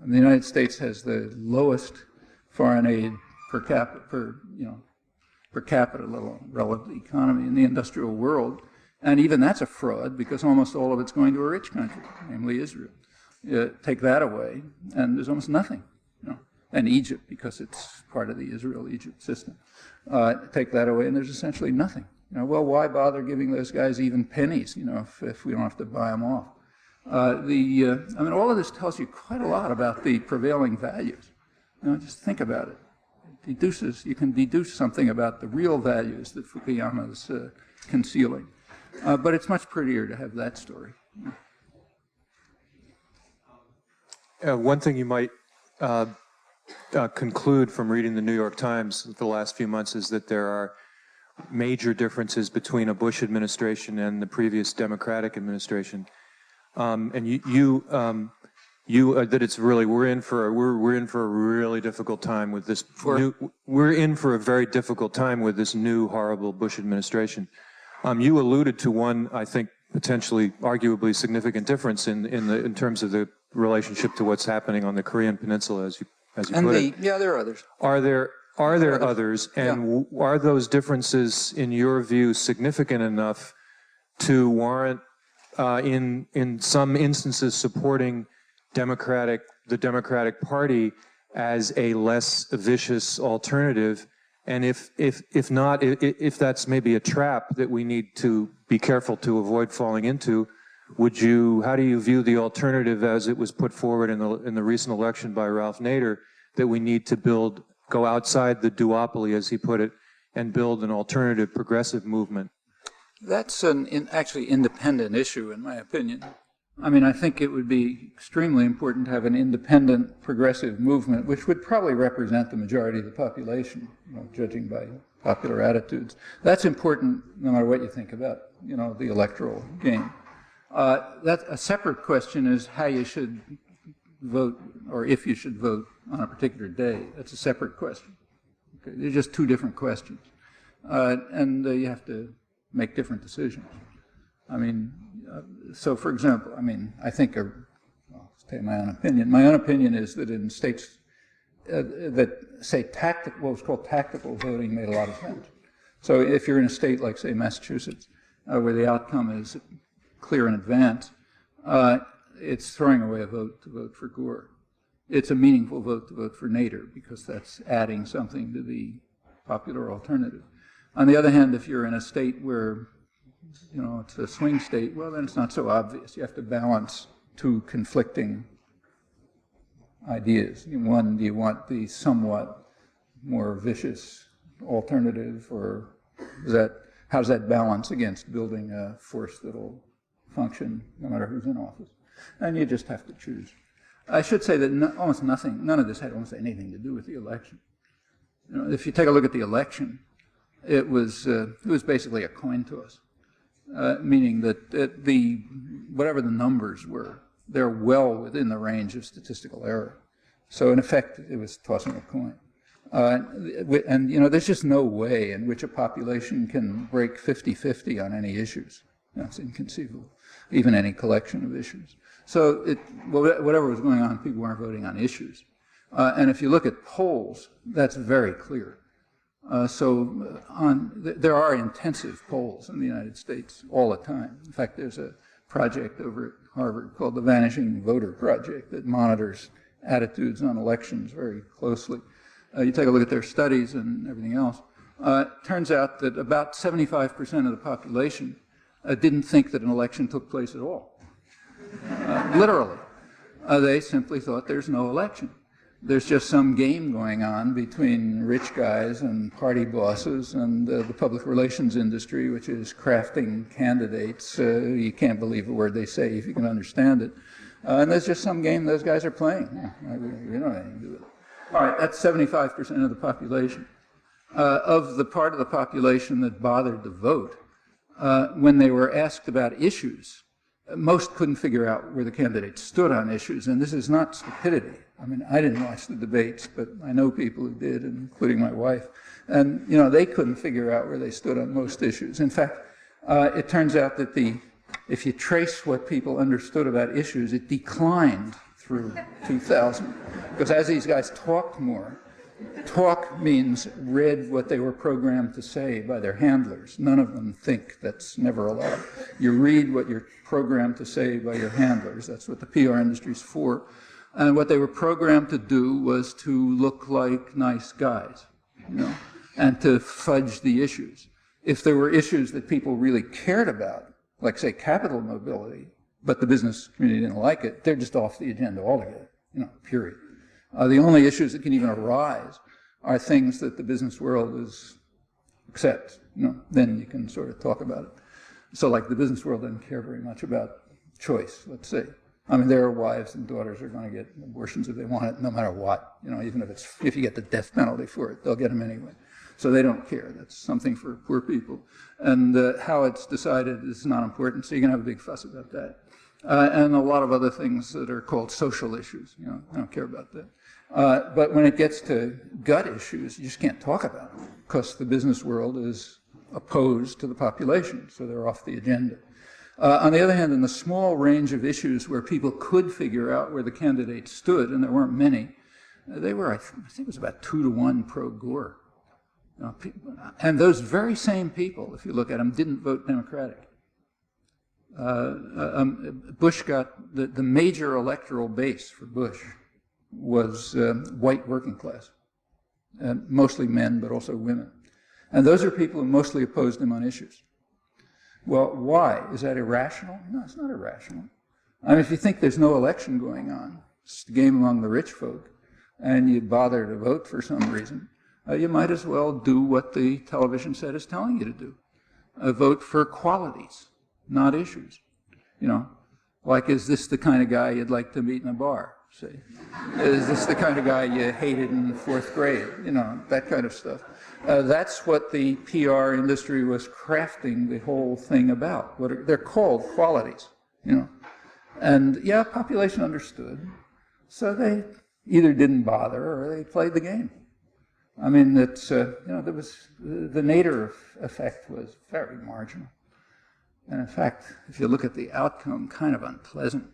And the United States has the lowest foreign aid per capita level relative economy in the industrial world. And even that's a fraud because almost all of it's going to a rich country, namely Israel. Take that away, and there's almost nothing. And Egypt, because it's part of the Israel-Egypt system. Take that away, and there's essentially nothing. Well, why bother giving those guys even pennies, if we don't have to buy them off? I mean, all of this tells you quite a lot about the prevailing values. Just think about it. You can deduce something about the real values that Fukuyama's concealing. But it's much prettier to have that story. One thing you might conclude from reading the New York Times for the last few months is that there are major differences between a Bush administration and the previous Democratic administration, and that it's really we're in for a really difficult time with this. We're in for a very difficult time with this new horrible Bush administration. You alluded to one, I think, potentially, arguably significant difference in terms of the relationship to what's happening on the Korean Peninsula, as you put it. Yeah, there are others. Are there others, and are those differences, in your view, significant enough to warrant, in some instances, supporting the Democratic Party as a less vicious alternative? And if not, if that's maybe a trap that we need to be careful to avoid falling into, how do you view the alternative as it was put forward in the recent election by Ralph Nader, that we need to go outside the duopoly, as he put it, and build an alternative progressive movement? That's an actually independent issue, in my opinion. I mean, I think it would be extremely important to have an independent progressive movement, which would probably represent the majority of the population, judging by popular attitudes. That's important no matter what you think about, the electoral game. A separate question is how you should vote, or if you should vote on a particular day. That's a separate question. Okay? They're just two different questions. And you have to make different decisions. I mean, so for example, I think, I'll state my own opinion. My own opinion is that in states that say what was called tactical voting made a lot of sense. So if you're in a state like, say, Massachusetts, where the outcome is clear in advance, it's throwing away a vote to vote for Gore. It's a meaningful vote to vote for Nader because that's adding something to the popular alternative. On the other hand, if you're in a state where it's a swing state, well, then it's not so obvious. You have to balance two conflicting ideas. One, do you want the somewhat more vicious alternative, or is that how does that balance against building a force that'll function no matter who's in office? And you just have to choose. I should say that almost nothing, none of this had almost anything to do with the election. You know, if you take a look at the election, it was basically a coin toss, meaning that whatever the numbers were, they're well within the range of statistical error. So in effect, it was tossing a coin. And you know, there's just no way in which a population can break 50-50 on any issues. That's inconceivable, even any collection of issues. So whatever was going on, people weren't voting on issues. And if you look at polls, that's very clear. There are intensive polls in the United States all the time. In fact, there's a project over at Harvard called the Vanishing Voter Project that monitors attitudes on elections very closely. You take a look at their studies and everything else. It turns out that about 75% of the population didn't think that an election took place at all. Literally. They simply thought there's no election. There's just some game going on between rich guys and party bosses and the public relations industry, which is crafting candidates. You can't believe a word they say if you can understand it. And there's just some game those guys are playing. We don't have anything to do with it. All right, that's 75% of the population. Of the part of the population that bothered to vote, when they were asked about issues, most couldn't figure out where the candidates stood on issues, and this is not stupidity. I mean, I didn't watch the debates, but I know people who did, including my wife, and you know, they couldn't figure out where they stood on most issues. In fact, it turns out that if you trace what people understood about issues, it declined through 2000, because as these guys talked more, talk means read what they were programmed to say by their handlers. None of them think. That's never allowed. You read what you're programmed to say by your handlers. That's what the PR industry is for. And what they were programmed to do was to look like nice guys, you know, and to fudge the issues. If there were issues that people really cared about, like, say, capital mobility, but the business community didn't like it, they're just off the agenda altogether, you know, period. The only issues that can even arise are things that the business world accepts. You know, then you can sort of talk about it. So, like, the business world doesn't care very much about choice, let's say. I mean, their wives and daughters are going to get abortions if they want it, no matter what. You know, even if you get the death penalty for it, they'll get them anyway. So they don't care. That's something for poor people. And how it's decided is not important, so you can have a big fuss about that. And a lot of other things that are called social issues. You know, I don't care about that. But when it gets to gut issues, you just can't talk about them because the business world is opposed to the population, so they're off the agenda. On the other hand, in the small range of issues where people could figure out where the candidates stood, and there weren't many, they were, I think it was about 2-to-1 pro-Gore. You know, and those very same people, if you look at them, didn't vote Democratic. Bush got, the major electoral base for Bush was white working class, mostly men, but also women. And those are people who mostly opposed him on issues. Well, why? Is that irrational? No, it's not irrational. I mean, if you think there's no election going on, it's the game among the rich folk, and you bother to vote for some reason, you might as well do what the television set is telling you to do. Vote for qualities, not issues. You know, like, is this the kind of guy you'd like to meet in a bar, say? Is this the kind of guy you hated in 4th grade? You know, that kind of stuff. That's what the PR industry was crafting the whole thing about. They're called qualities, you know. And yeah, population understood. So they either didn't bother or they played the game. I mean, it's, you know, there was, the Nader effect was very marginal. And in fact, if you look at the outcome, kind of unpleasant.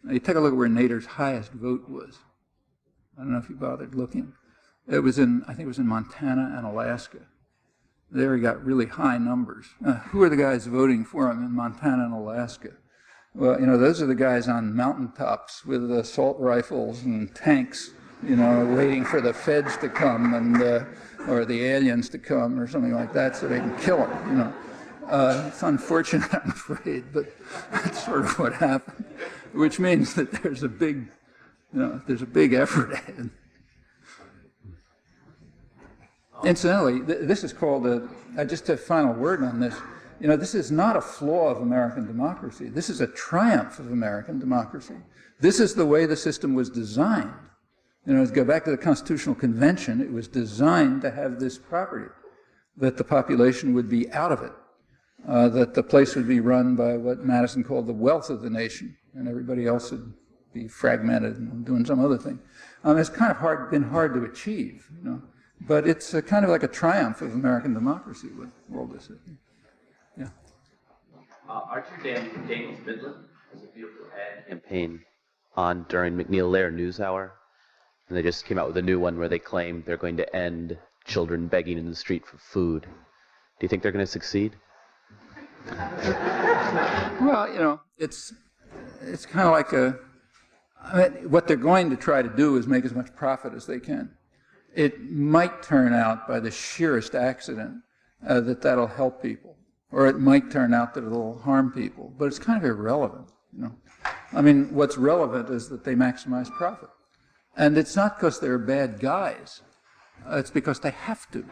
Now, you take a look at where Nader's highest vote was. I don't know if you bothered looking. It was in, I think it was in Montana and Alaska. There he got really high numbers. Who are the guys voting for him in Montana and Alaska? Well, you know, those are the guys on mountaintops with assault rifles and tanks, you know, waiting for the feds to come and, or the aliens to come or something like that so they can kill them, you know. It's unfortunate, I'm afraid, but that's sort of what happened, which means that there's a big, you know, there's a big effort ahead. Incidentally, this is called just a final word on this. You know, this is not a flaw of American democracy. This is a triumph of American democracy. This is the way the system was designed. You know, to go back to the Constitutional Convention, it was designed to have this property, that the population would be out of it, that the place would be run by what Madison called the wealth of the nation, and everybody else would be fragmented and doing some other thing. It's kind of been hard to achieve, you know, but it's kind of like a triumph of American democracy with all this. Yeah. Archer Daniels Midland has a beautiful ad campaign on during McNeil-Lehrer NewsHour, and they just came out with a new one where they claim they're going to end children begging in the street for food. Do you think they're going to succeed? Well, you know, it's kind of like what they're going to try to do is make as much profit as they can. It might turn out by the sheerest accident that'll help people, or it might turn out that it'll harm people, but it's kind of irrelevant, you know. I mean, what's relevant is that they maximize profit. And it's not because they're bad guys, it's because they have to.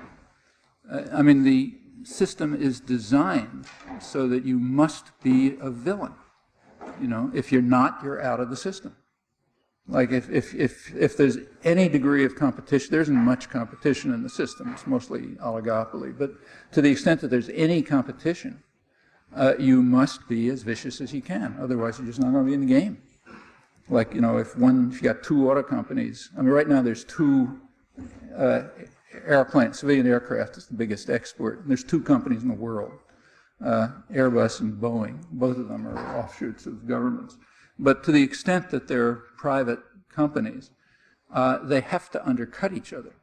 I mean, the system is designed so that you must be a villain. You know, if you're not, you're out of the system. Like if there's any degree of competition, there isn't much competition in the system, it's mostly oligopoly, but to the extent that there's any competition, you must be as vicious as you can, otherwise you're just not going to be in the game. Like, you know, if you got two auto companies, I mean, right now there's two airplanes, civilian aircraft is the biggest export, and there's two companies in the world, Airbus and Boeing, both of them are offshoots of governments. But to the extent that they're private companies, they have to undercut each other.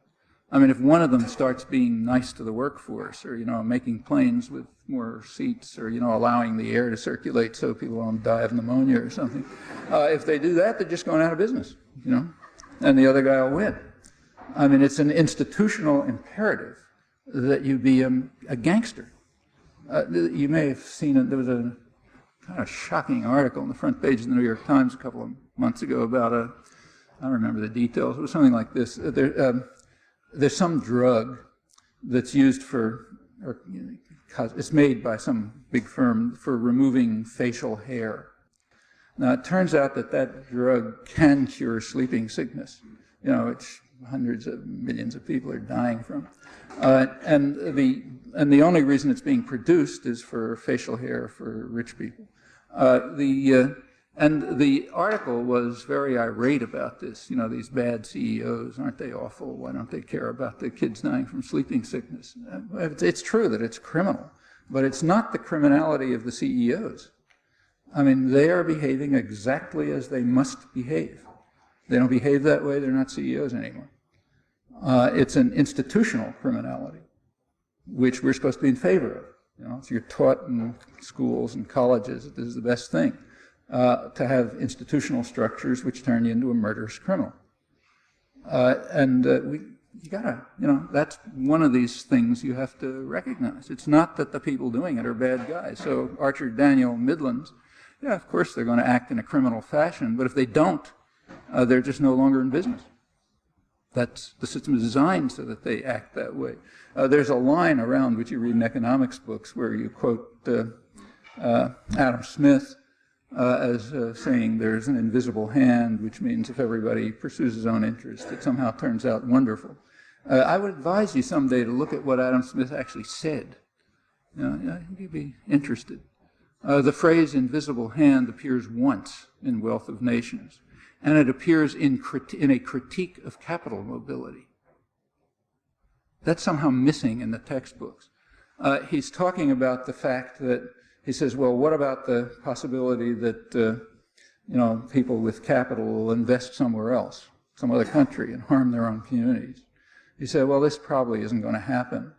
I mean, if one of them starts being nice to the workforce, or, you know, making planes with more seats, or, you know, allowing the air to circulate so people don't die of pneumonia or something, if they do that, they're just going out of business, you know, and the other guy will win. I mean, it's an institutional imperative that you be a gangster. You may have seen it, there was a kind of shocking article on the front page of the New York Times a couple of months ago about I don't remember the details, it was something like this. There's some drug that's used it's made by some big firm for removing facial hair. Now, it turns out that drug can cure sleeping sickness, you know, which hundreds of millions of people are dying from. And the only reason it's being produced is for facial hair for rich people. And the article was very irate about this. You know, these bad CEOs, aren't they awful? Why don't they care about the kids dying from sleeping sickness? It's true that it's criminal, but it's not the criminality of the CEOs. I mean, they are behaving exactly as they must behave. They don't behave that way, they're not CEOs anymore. It's an institutional criminality, which we're supposed to be in favor of. You know, so you're taught in schools and colleges that this is the best thing, to have institutional structures which turn you into a murderous criminal. You gotta, you know, that's one of these things you have to recognize. It's not that the people doing it are bad guys. So Archer Daniel Midlands, yeah, of course they're going to act in a criminal fashion, but if they don't, they're just no longer in business. That's, the system is designed so that they act that way. There's a line around which you read in economics books where you quote Adam Smith as saying there's an invisible hand, which means if everybody pursues his own interest, it somehow turns out wonderful. I would advise you someday to look at what Adam Smith actually said. You know, you'd be interested. The phrase invisible hand appears once in Wealth of Nations, and it appears in a critique of capital mobility. That's somehow missing in the textbooks. He's talking about the fact that, he says, well, what about the possibility that you know, people with capital will invest somewhere else, some other country, and harm their own communities? He said, well, this probably isn't going to happen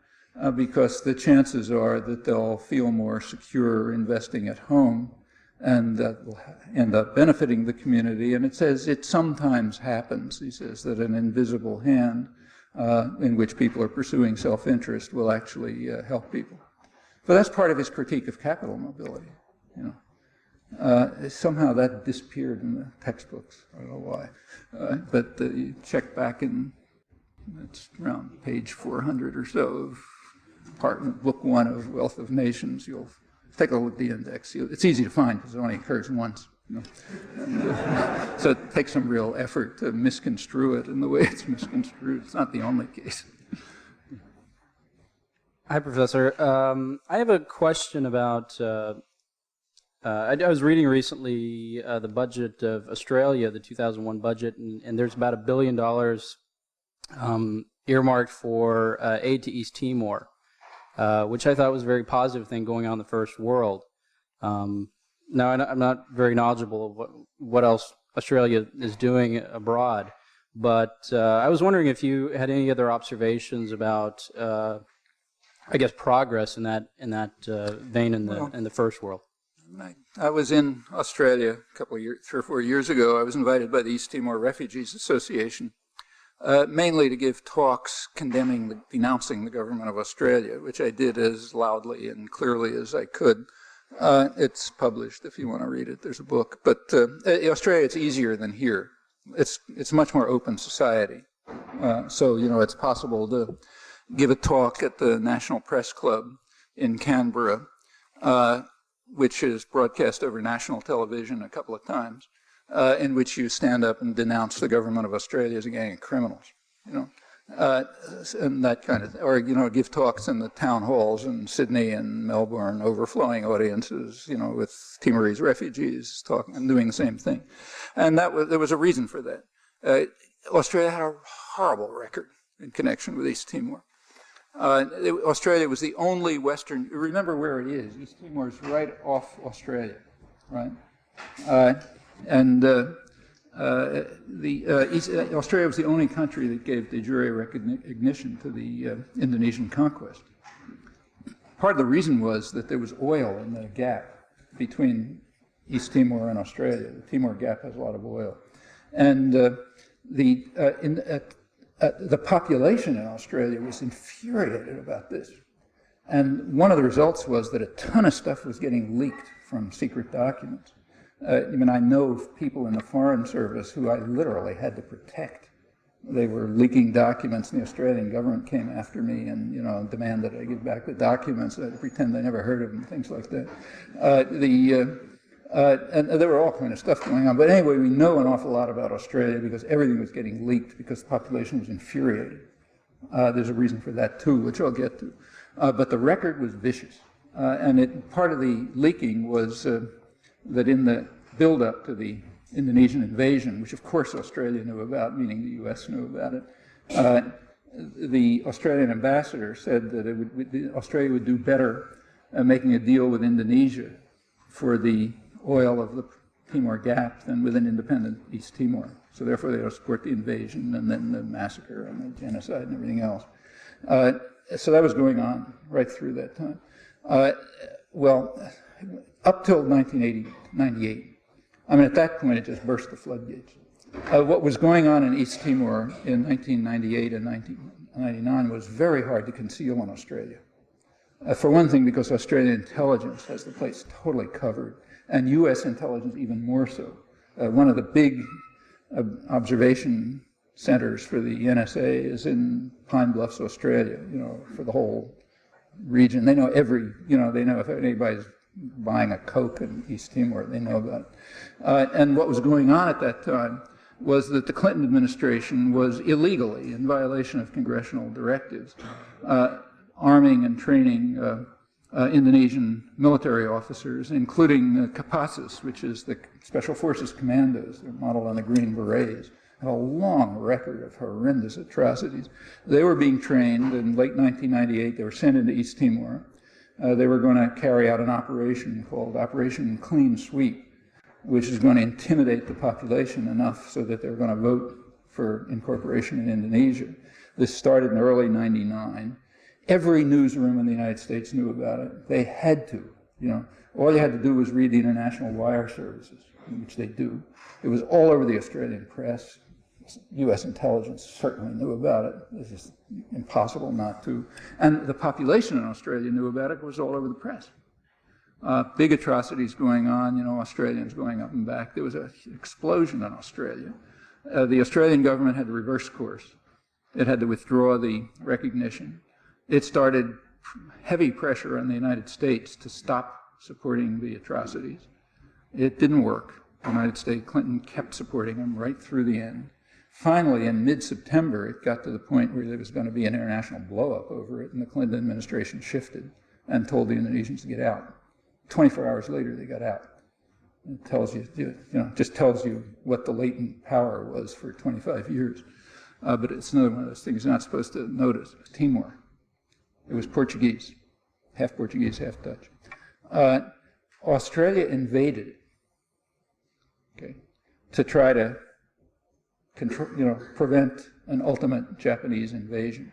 because the chances are that they'll feel more secure investing at home, and that will end up benefiting the community. And it says it sometimes happens, he says, that an invisible hand in which people are pursuing self-interest will actually help people. But that's part of his critique of capital mobility, you know. Somehow that disappeared in the textbooks. I don't know why. But you check back in It's around page 400 or so of book 1 of Wealth of Nations. You'll take a look at the index. It's easy to find because it only occurs once. So it takes some real effort to misconstrue it in the way it's misconstrued. It's not the only case. Hi, Professor. I have a question about, I was reading recently the budget of Australia, the 2001 budget, and there's about $1 billion earmarked for aid to East Timor, which I thought was a very positive thing going on in the first world. Now, I'm not very knowledgeable of what else Australia is doing abroad, but I was wondering if you had any other observations about, I guess, progress in that vein in the first world. I was in Australia a couple of years, 3 or 4 years ago. I was invited by the East Timor Refugees Association, mainly to give talks denouncing the government of Australia, which I did as loudly and clearly as I could. It's published if you want to read it. There's a book. But Australia, it's easier than here. It's a much more open society. So, it's possible to give a talk at the National Press Club in Canberra, which is broadcast over national television a couple of times, in which you stand up and denounce the government of Australia as a gang of criminals, and that kind of thing. Or, give talks in the town halls in Sydney and Melbourne, overflowing audiences, with Timorese refugees talking and doing the same thing. And there was a reason for that. Australia had a horrible record in connection with East Timor. Australia was the only Western, remember where it is. East Timor is right off Australia, right? Australia was the only country that gave de jure recognition to the Indonesian conquest. Part of the reason was that there was oil in the gap between East Timor and Australia. The Timor Gap has a lot of oil. And the population in Australia was infuriated about this. And one of the results was that a ton of stuff was getting leaked from secret documents. I know people in the Foreign Service who I literally had to protect. They were leaking documents, and the Australian government came after me and, demanded I give back the documents. I had to pretend I never heard of them, things like that. And there were all kind of stuff going on. But anyway, we know an awful lot about Australia because everything was getting leaked because the population was infuriated. There's a reason for that too, which I'll get to. But the record was vicious. And part of the leaking was that in the build-up to the Indonesian invasion, which of course Australia knew about, meaning the US knew about it, the Australian ambassador said that Australia would do better making a deal with Indonesia for the oil of the Timor Gap than with an independent East Timor. So therefore they will support the invasion and then the massacre and the genocide and everything else. So that was going on right through that time. Well, up till 1998, at that point it just burst the floodgates. What was going on in East Timor in 1998 and 1999 was very hard to conceal in Australia. For one thing, because Australian intelligence has the place totally covered, and US intelligence even more so. One of the big observation centers for the NSA is in Pine Bluffs, Australia, for the whole region. They know they know if anybody's buying a Coke in East Timor, they know about it. And what was going on at that time was that the Clinton administration was illegally, in violation of congressional directives, arming and training Indonesian military officers, including Kopassus, which is the Special Forces Commandos. They're modeled on the Green Berets. Have a long record of horrendous atrocities. They were being trained in late 1998. They were sent into East Timor. They were going to carry out an operation called Operation Clean Sweep, which is going to intimidate the population enough so that they're going to vote for incorporation in Indonesia. This started in early '99. Every newsroom in the United States knew about it. They had to, All you had to do was read the international wire services, which they do. It was all over the Australian press. US intelligence certainly knew about it. It's just impossible not to. And the population in Australia knew about it. It was all over the press. Big atrocities going on, Australians going up and back. There was an explosion in Australia. The Australian government had to reverse course. It had to withdraw the recognition. It started heavy pressure on the United States to stop supporting the atrocities. It didn't work. The United States, Clinton kept supporting them right through the end. Finally, in mid-September, it got to the point where there was going to be an international blow-up over it, and the Clinton administration shifted and told the Indonesians to get out. 24 hours later, they got out. It tells you, just tells you what the latent power was for 25 years. But it's another one of those things you're not supposed to notice. Timor. It was Portuguese, half Portuguese, half Dutch. Australia invaded, okay, to try to control, prevent an ultimate Japanese invasion.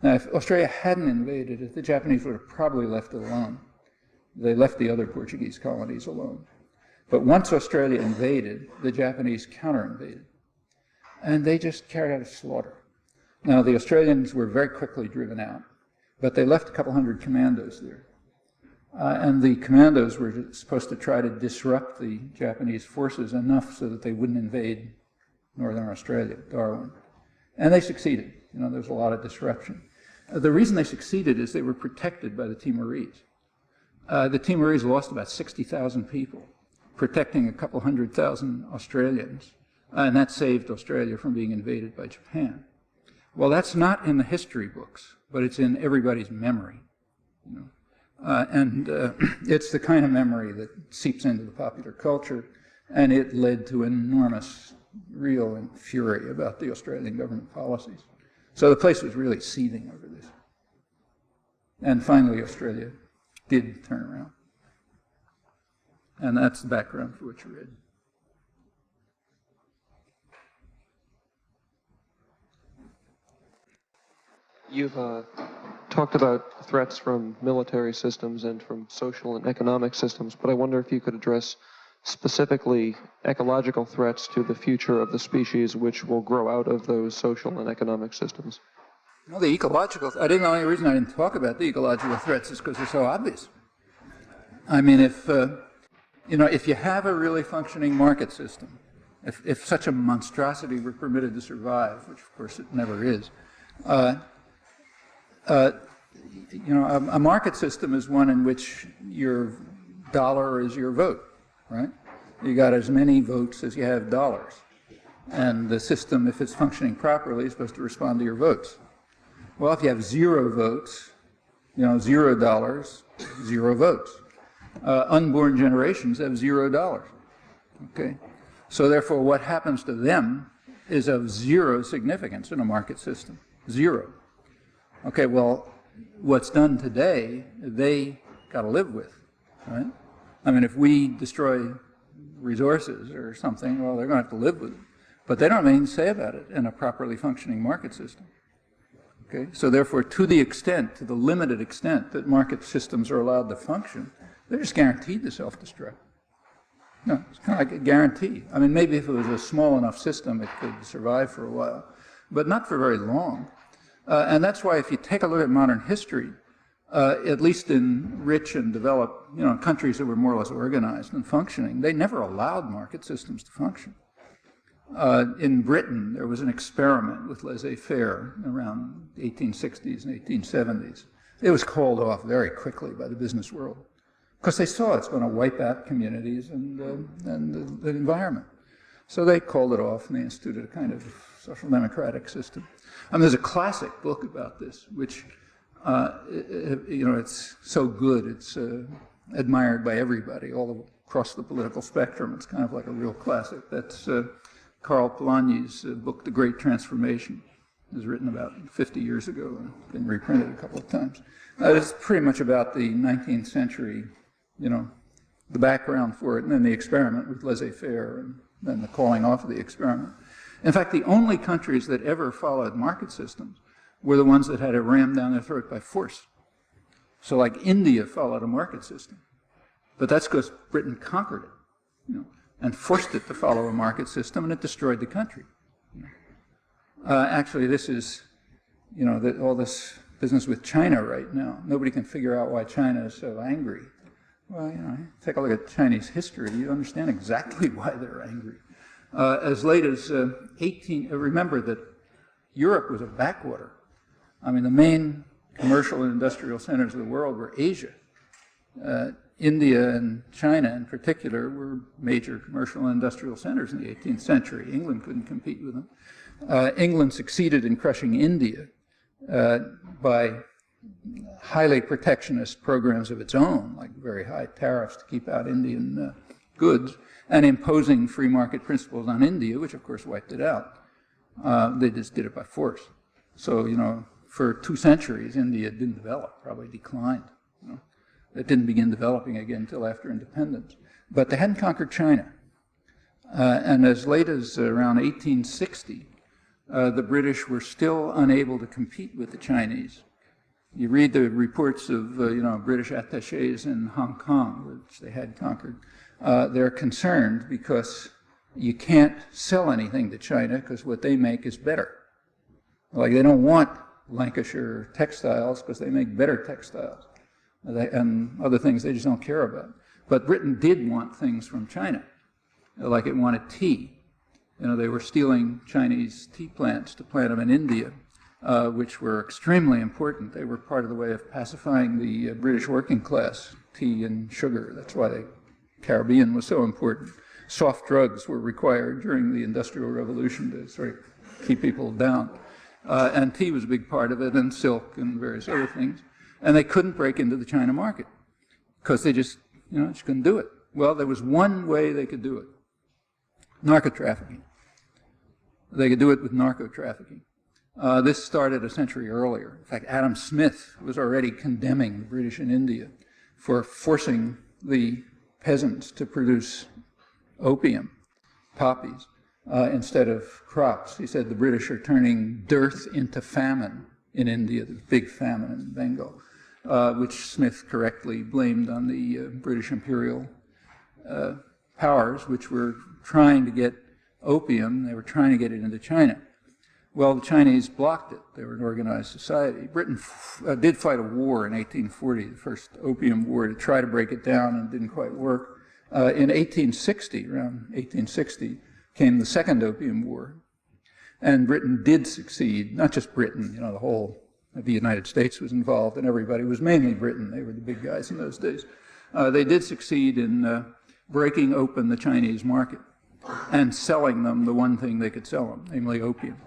Now, if Australia hadn't invaded it, the Japanese would have probably left it alone. They left the other Portuguese colonies alone. But once Australia invaded, the Japanese counter-invaded. And they just carried out a slaughter. Now, the Australians were very quickly driven out, but they left a couple hundred commandos there. And the commandos were supposed to try to disrupt the Japanese forces enough so that they wouldn't invade Northern Australia, Darwin. And they succeeded. There was a lot of disruption. The reason they succeeded is they were protected by the Timorese. The Timorese lost about 60,000 people, protecting a couple 100,000 Australians. And that saved Australia from being invaded by Japan. Well, that's not in the history books, but it's in everybody's memory. It's the kind of memory that seeps into the popular culture, and it led to enormous, real fury about the Australian government policies. So the place was really seething over this. And finally, Australia did turn around. And that's the background for what you read. You've talked about threats from military systems and from social and economic systems, but I wonder if you could address specifically ecological threats to the future of the species which will grow out of those social and economic systems. Well, the ecological, the only reason I didn't talk about the ecological threats is because they're so obvious. I mean, if you have a really functioning market system, if such a monstrosity were permitted to survive, which of course it never is, a market system is one in which your dollar is your vote, right? You got as many votes as you have dollars. And the system, if it's functioning properly, is supposed to respond to your votes. Well, if you have 0 votes, $0, 0 votes. Unborn generations have $0, okay? So therefore, what happens to them is of 0 significance in a market system, 0. Okay, well, what's done today, they got to live with, right? I mean, if we destroy resources or something, well, they're going to have to live with it. But they don't have anything to say about it in a properly functioning market system. Okay, so therefore, to the limited extent that market systems are allowed to function, they're just guaranteed to self-destruct. No, it's kind of like a guarantee. I mean, maybe if it was a small enough system, it could survive for a while, but not for very long. And that's why if you take a look at modern history, at least in rich and developed countries that were more or less organized and functioning, they never allowed market systems to function. In Britain, there was an experiment with laissez-faire around the 1860s and 1870s. It was called off very quickly by the business world because they saw it's going to wipe out communities and the environment. So they called it off and they instituted a kind of social democratic system. I mean, there's a classic book about this, which, it's so good, it's admired by everybody all across the political spectrum. It's kind of like a real classic. That's Karl Polanyi's book, The Great Transformation. It was written about 50 years ago and been reprinted a couple of times. It's pretty much about the 19th century, the background for it, and then the experiment with laissez-faire, and then the calling off of the experiment. In fact, the only countries that ever followed market systems were the ones that had it rammed down their throat by force. So like India followed a market system, but that's because Britain conquered it, and forced it to follow a market system, and it destroyed the country. Actually, this is, all this business with China right now. Nobody can figure out why China is so angry. Well, take a look at Chinese history, you understand exactly why they're angry. As late as remember that Europe was a backwater. I mean, the main commercial and industrial centers of the world were Asia. India and China in particular were major commercial and industrial centers in the 18th century. England couldn't compete with them. England succeeded in crushing India by highly protectionist programs of its own, like very high tariffs to keep out Indian goods, and imposing free market principles on India, which of course wiped it out. They just did it by force. So, you know, for 2 centuries, India didn't develop, probably declined. You know. It didn't begin developing again until after independence. But they hadn't conquered China. And as late as around 1860, the British were still unable to compete with the Chinese. You read the reports of British attaches in Hong Kong, which they had conquered. They're concerned because you can't sell anything to China because what they make is better. Like, they don't want Lancashire textiles because they make better textiles. And other things they just don't care about. But Britain did want things from China, like it wanted tea. You know, they were stealing Chinese tea plants to plant them in India, which were extremely important. They were part of the way of pacifying the British working class, tea and sugar. That's why the Caribbean was so important. Soft drugs were required during the Industrial Revolution to sort of keep people down. And tea was a big part of it, and silk and various other things. And they couldn't break into the China market because they just couldn't do it. Well, there was one way they could do it: narco-trafficking. They could do it with narco-trafficking. This started a century earlier. In fact, Adam Smith was already condemning the British in India for forcing the peasants to produce opium, poppies, instead of crops. He said the British are turning dearth into famine in India, the big famine in Bengal, which Smith correctly blamed on the British imperial powers, which were trying to get opium. They were trying to get it into China. Well, the Chinese blocked it. They were an organized society. Britain did fight a war in 1840, the first opium war, to try to break it down, and it didn't quite work. In 1860, around 1860, came the Second Opium War. And Britain did succeed, not just Britain, the whole of the United States was involved, and everybody. It was mainly Britain. They were the big guys in those days. They did succeed in breaking open the Chinese market and selling them the one thing they could sell them, namely opium.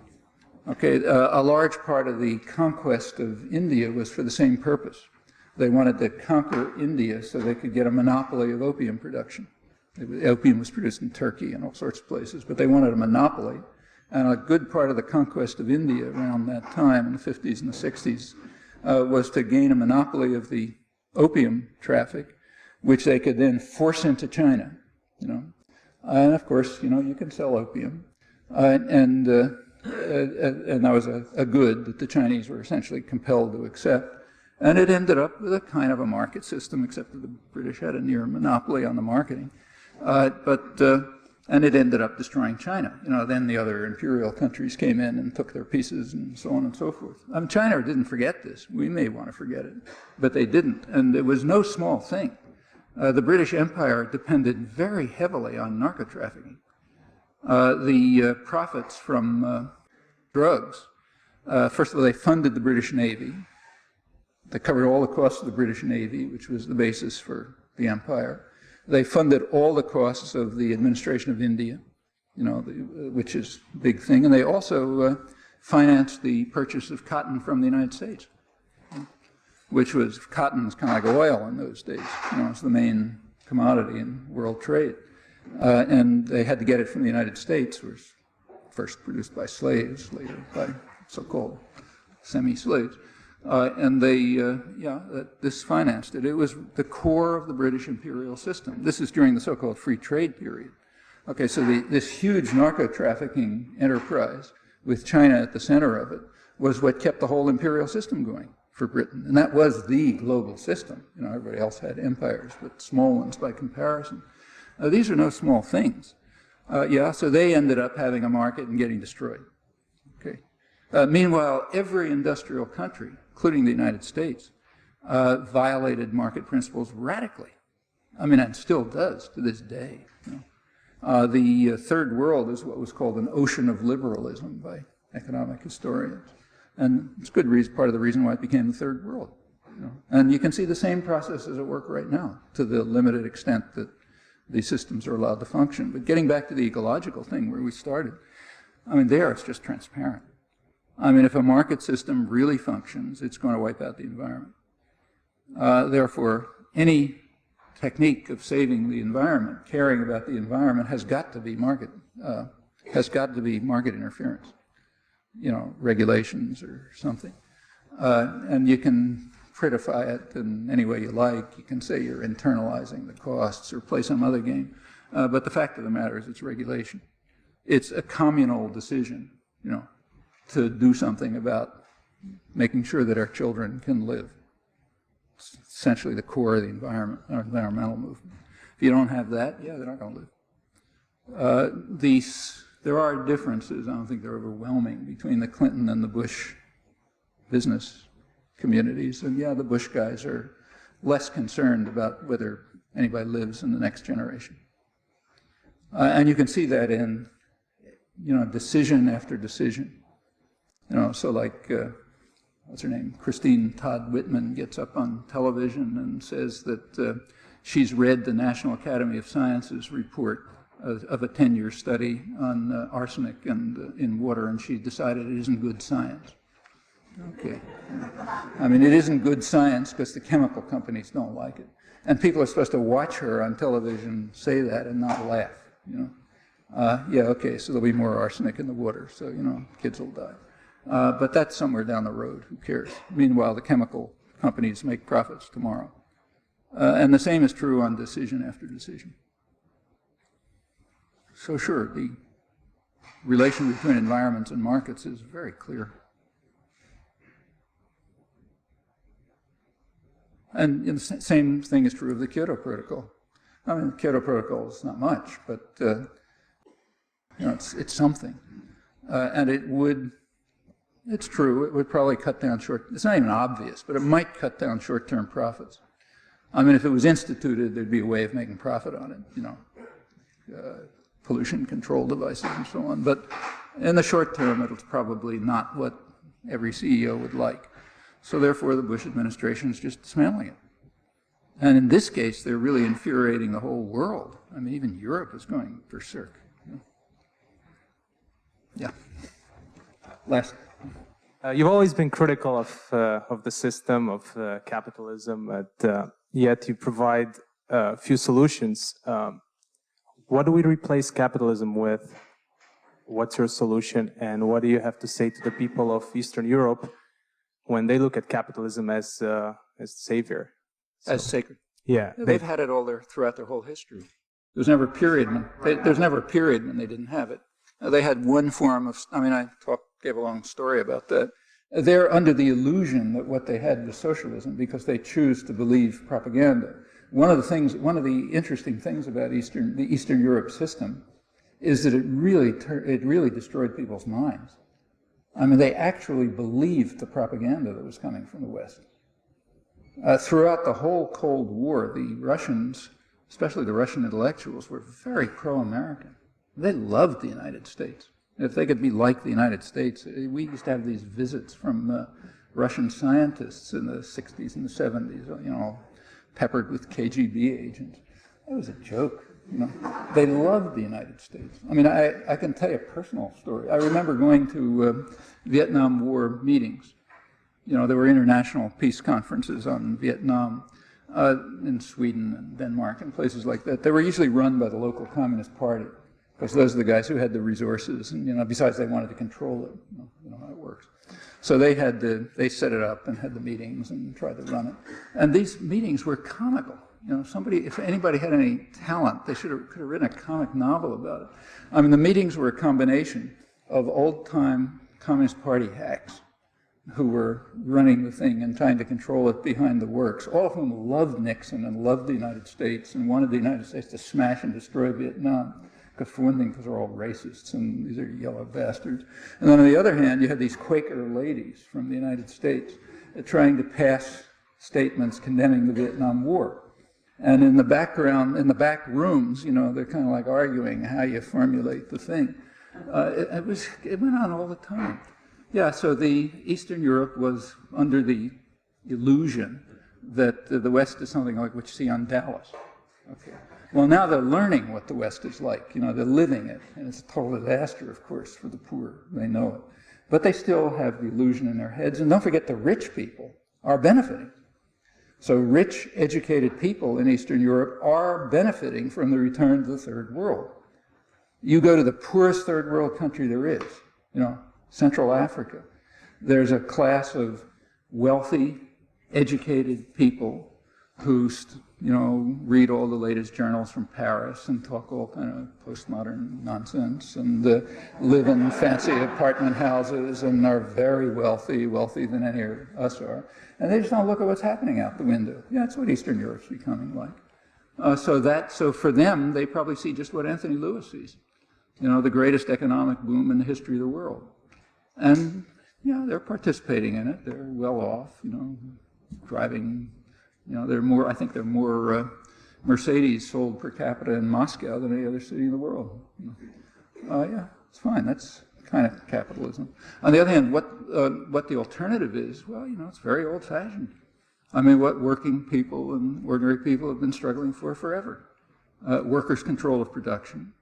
Okay, a large part of the conquest of India was for the same purpose. They wanted to conquer India so they could get a monopoly of opium production. Opium was produced in Turkey and all sorts of places, but they wanted a monopoly. And a good part of the conquest of India around that time, in the 50s and the 60s, was to gain a monopoly of the opium traffic, which they could then force into China. And of course, you can sell opium, and that was a good that the Chinese were essentially compelled to accept. And it ended up with a kind of a market system, except that the British had a near monopoly on the marketing. And it ended up destroying China. Then the other imperial countries came in and took their pieces and so on and so forth. China didn't forget this. We may want to forget it, but they didn't. And it was no small thing. The British Empire depended very heavily on narco-trafficking. The profits from drugs, first of all, they funded the British Navy. They covered all the costs of the British Navy, which was the basis for the empire. They funded all the costs of the administration of India, which is a big thing. And they also financed the purchase of cotton from the United States, which was, cotton was kind of like oil in those days. It's the main commodity in world trade. And they had to get it from the United States, which was first produced by slaves, later by so-called semi-slaves. And this financed it. It was the core of the British imperial system. This is during the so-called free trade period. Okay, so this huge narco-trafficking enterprise with China at the center of it was what kept the whole imperial system going for Britain. And that was the global system. Everybody else had empires, but small ones by comparison. These are no small things. So they ended up having a market and getting destroyed. Okay. Meanwhile, every industrial country, including the United States, violated market principles radically. And still does to this day. The third world is what was called an ocean of liberalism by economic historians. And it's good reason, part of the reason why it became the third world. You know? And you can see the same processes at work right now, to the limited extent that these systems are allowed to function. But getting back to the ecological thing where we started, I mean, there it's just transparent. I mean, if a market system really functions, it's going to wipe out the environment. Therefore, any technique of saving the environment, caring about the environment, has got to be market interference, you know, regulations or something. And you can prettify it in any way you like. You can say you're internalizing the costs or play some other game. But the fact of the matter is it's regulation. It's a communal decision, you know, to do something about making sure that our children can live. It's essentially the core of the environmental movement. If you don't have that, yeah, they're not going to live. There are differences, I don't think they're overwhelming, between the Clinton and the Bush business communities. And yeah, the Bush guys are less concerned about whether anybody lives in the next generation. And you can see that in, you know, decision after decision. You know, so like, what's her name? Christine Todd Whitman gets up on television and says that she's read the National Academy of Sciences report of a 10-year study on arsenic and in water, and she decided it isn't good science. Okay. I mean, it isn't good science because the chemical companies don't like it. And people are supposed to watch her on television say that and not laugh, you know. Yeah, okay, so there'll be more arsenic in the water, so, you know, kids will die. But that's somewhere down the road, who cares? Meanwhile, the chemical companies make profits tomorrow. And the same is true on decision after decision. So sure, the relation between environments and markets is very clear. And the same thing is true of the Kyoto Protocol. I mean, the Kyoto Protocol is not much, but you know, it's something. And it would, it's true, it would probably cut down it's not even obvious, but it might cut down short-term profits. I mean, if it was instituted, there'd be a way of making profit on it, you know, pollution control devices and so on. But in the short term, it's probably not what every CEO would like. So therefore, the Bush administration is just dismantling it. And in this case, they're really infuriating the whole world. I mean, even Europe is going berserk. Yeah. Last. You've always been critical of the system of capitalism, yet you provide a few solutions. What do we replace capitalism with? What's your solution, and what do you have to say to the people of Eastern Europe when they look at capitalism as savior? As sacred. Yeah. They've had it all throughout their whole history. There's never a period when they didn't have it. They had one form of, I mean, I gave a long story about that. They're under the illusion that what they had was socialism because they choose to believe propaganda. One of the interesting things about the Eastern Europe system is that it really destroyed people's minds. I mean, they actually believed the propaganda that was coming from the West. Throughout the whole Cold War, the Russians, especially the Russian intellectuals, were very pro-American. They loved the United States. If they could be like the United States, we used to have these visits from Russian scientists in the 60s and the 70s, you know, peppered with KGB agents. It was a joke, you know. They loved the United States. I mean, I can tell you a personal story. I remember going to Vietnam War meetings. You know, there were international peace conferences on Vietnam in Sweden and Denmark and places like that. They were usually run by the local Communist Party because those are the guys who had the resources, and, you know, besides they wanted to control it. You know how it works. So they set it up and had the meetings and tried to run it. And these meetings were comical. You know, if anybody had any talent, they could have written a comic novel about it. I mean, the meetings were a combination of old-time Communist Party hacks who were running the thing and trying to control it behind the works, all of whom loved Nixon and loved the United States and wanted the United States to smash and destroy Vietnam. Because for one thing, because they're all racists and these are yellow bastards. And then on the other hand, you had these Quaker ladies from the United States trying to pass statements condemning the Vietnam War. And in the background, in the back rooms, you know, they're kind of like arguing how you formulate the thing. It went on all the time. Yeah, so the Eastern Europe was under the illusion that the West is something like what you see on Dallas. Okay. Well, now they're learning what the West is like. You know, they're living it, and it's a total disaster, of course, for the poor. They know it. But they still have the illusion in their heads. And don't forget, the rich people are benefiting. So rich, educated people in Eastern Europe are benefiting from the return to the third world. You go to the poorest third world country there is, you know, Central Africa. There's a class of wealthy, educated people who, you know, read all the latest journals from Paris and talk all kind of postmodern nonsense and live in fancy apartment houses and are very wealthy, wealthier than any of us are. And they just don't look at what's happening out the window. Yeah, that's what Eastern Europe's becoming like. So for them, they probably see just what Anthony Lewis sees. You know, the greatest economic boom in the history of the world. And, yeah, they're participating in it. They're well off, you know, driving, you know, I think there are more Mercedes sold per capita in Moscow than any other city in the world. Yeah, it's fine. That's kind of capitalism. On the other hand, what the alternative is, well, you know, it's very old-fashioned. I mean, what working people and ordinary people have been struggling for forever. Workers' control of production.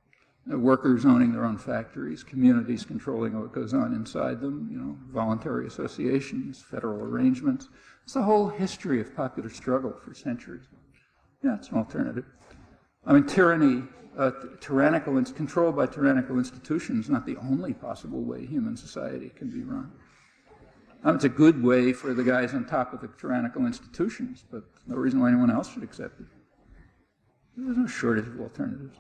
Workers owning their own factories, communities controlling what goes on inside them, you know, voluntary associations, federal arrangements. It's the whole history of popular struggle for centuries. Yeah, it's an alternative. I mean, tyranny, controlled by tyrannical institutions is not the only possible way human society can be run. It's a good way for the guys on top of the tyrannical institutions, but no reason why anyone else should accept it. There's no shortage of alternatives.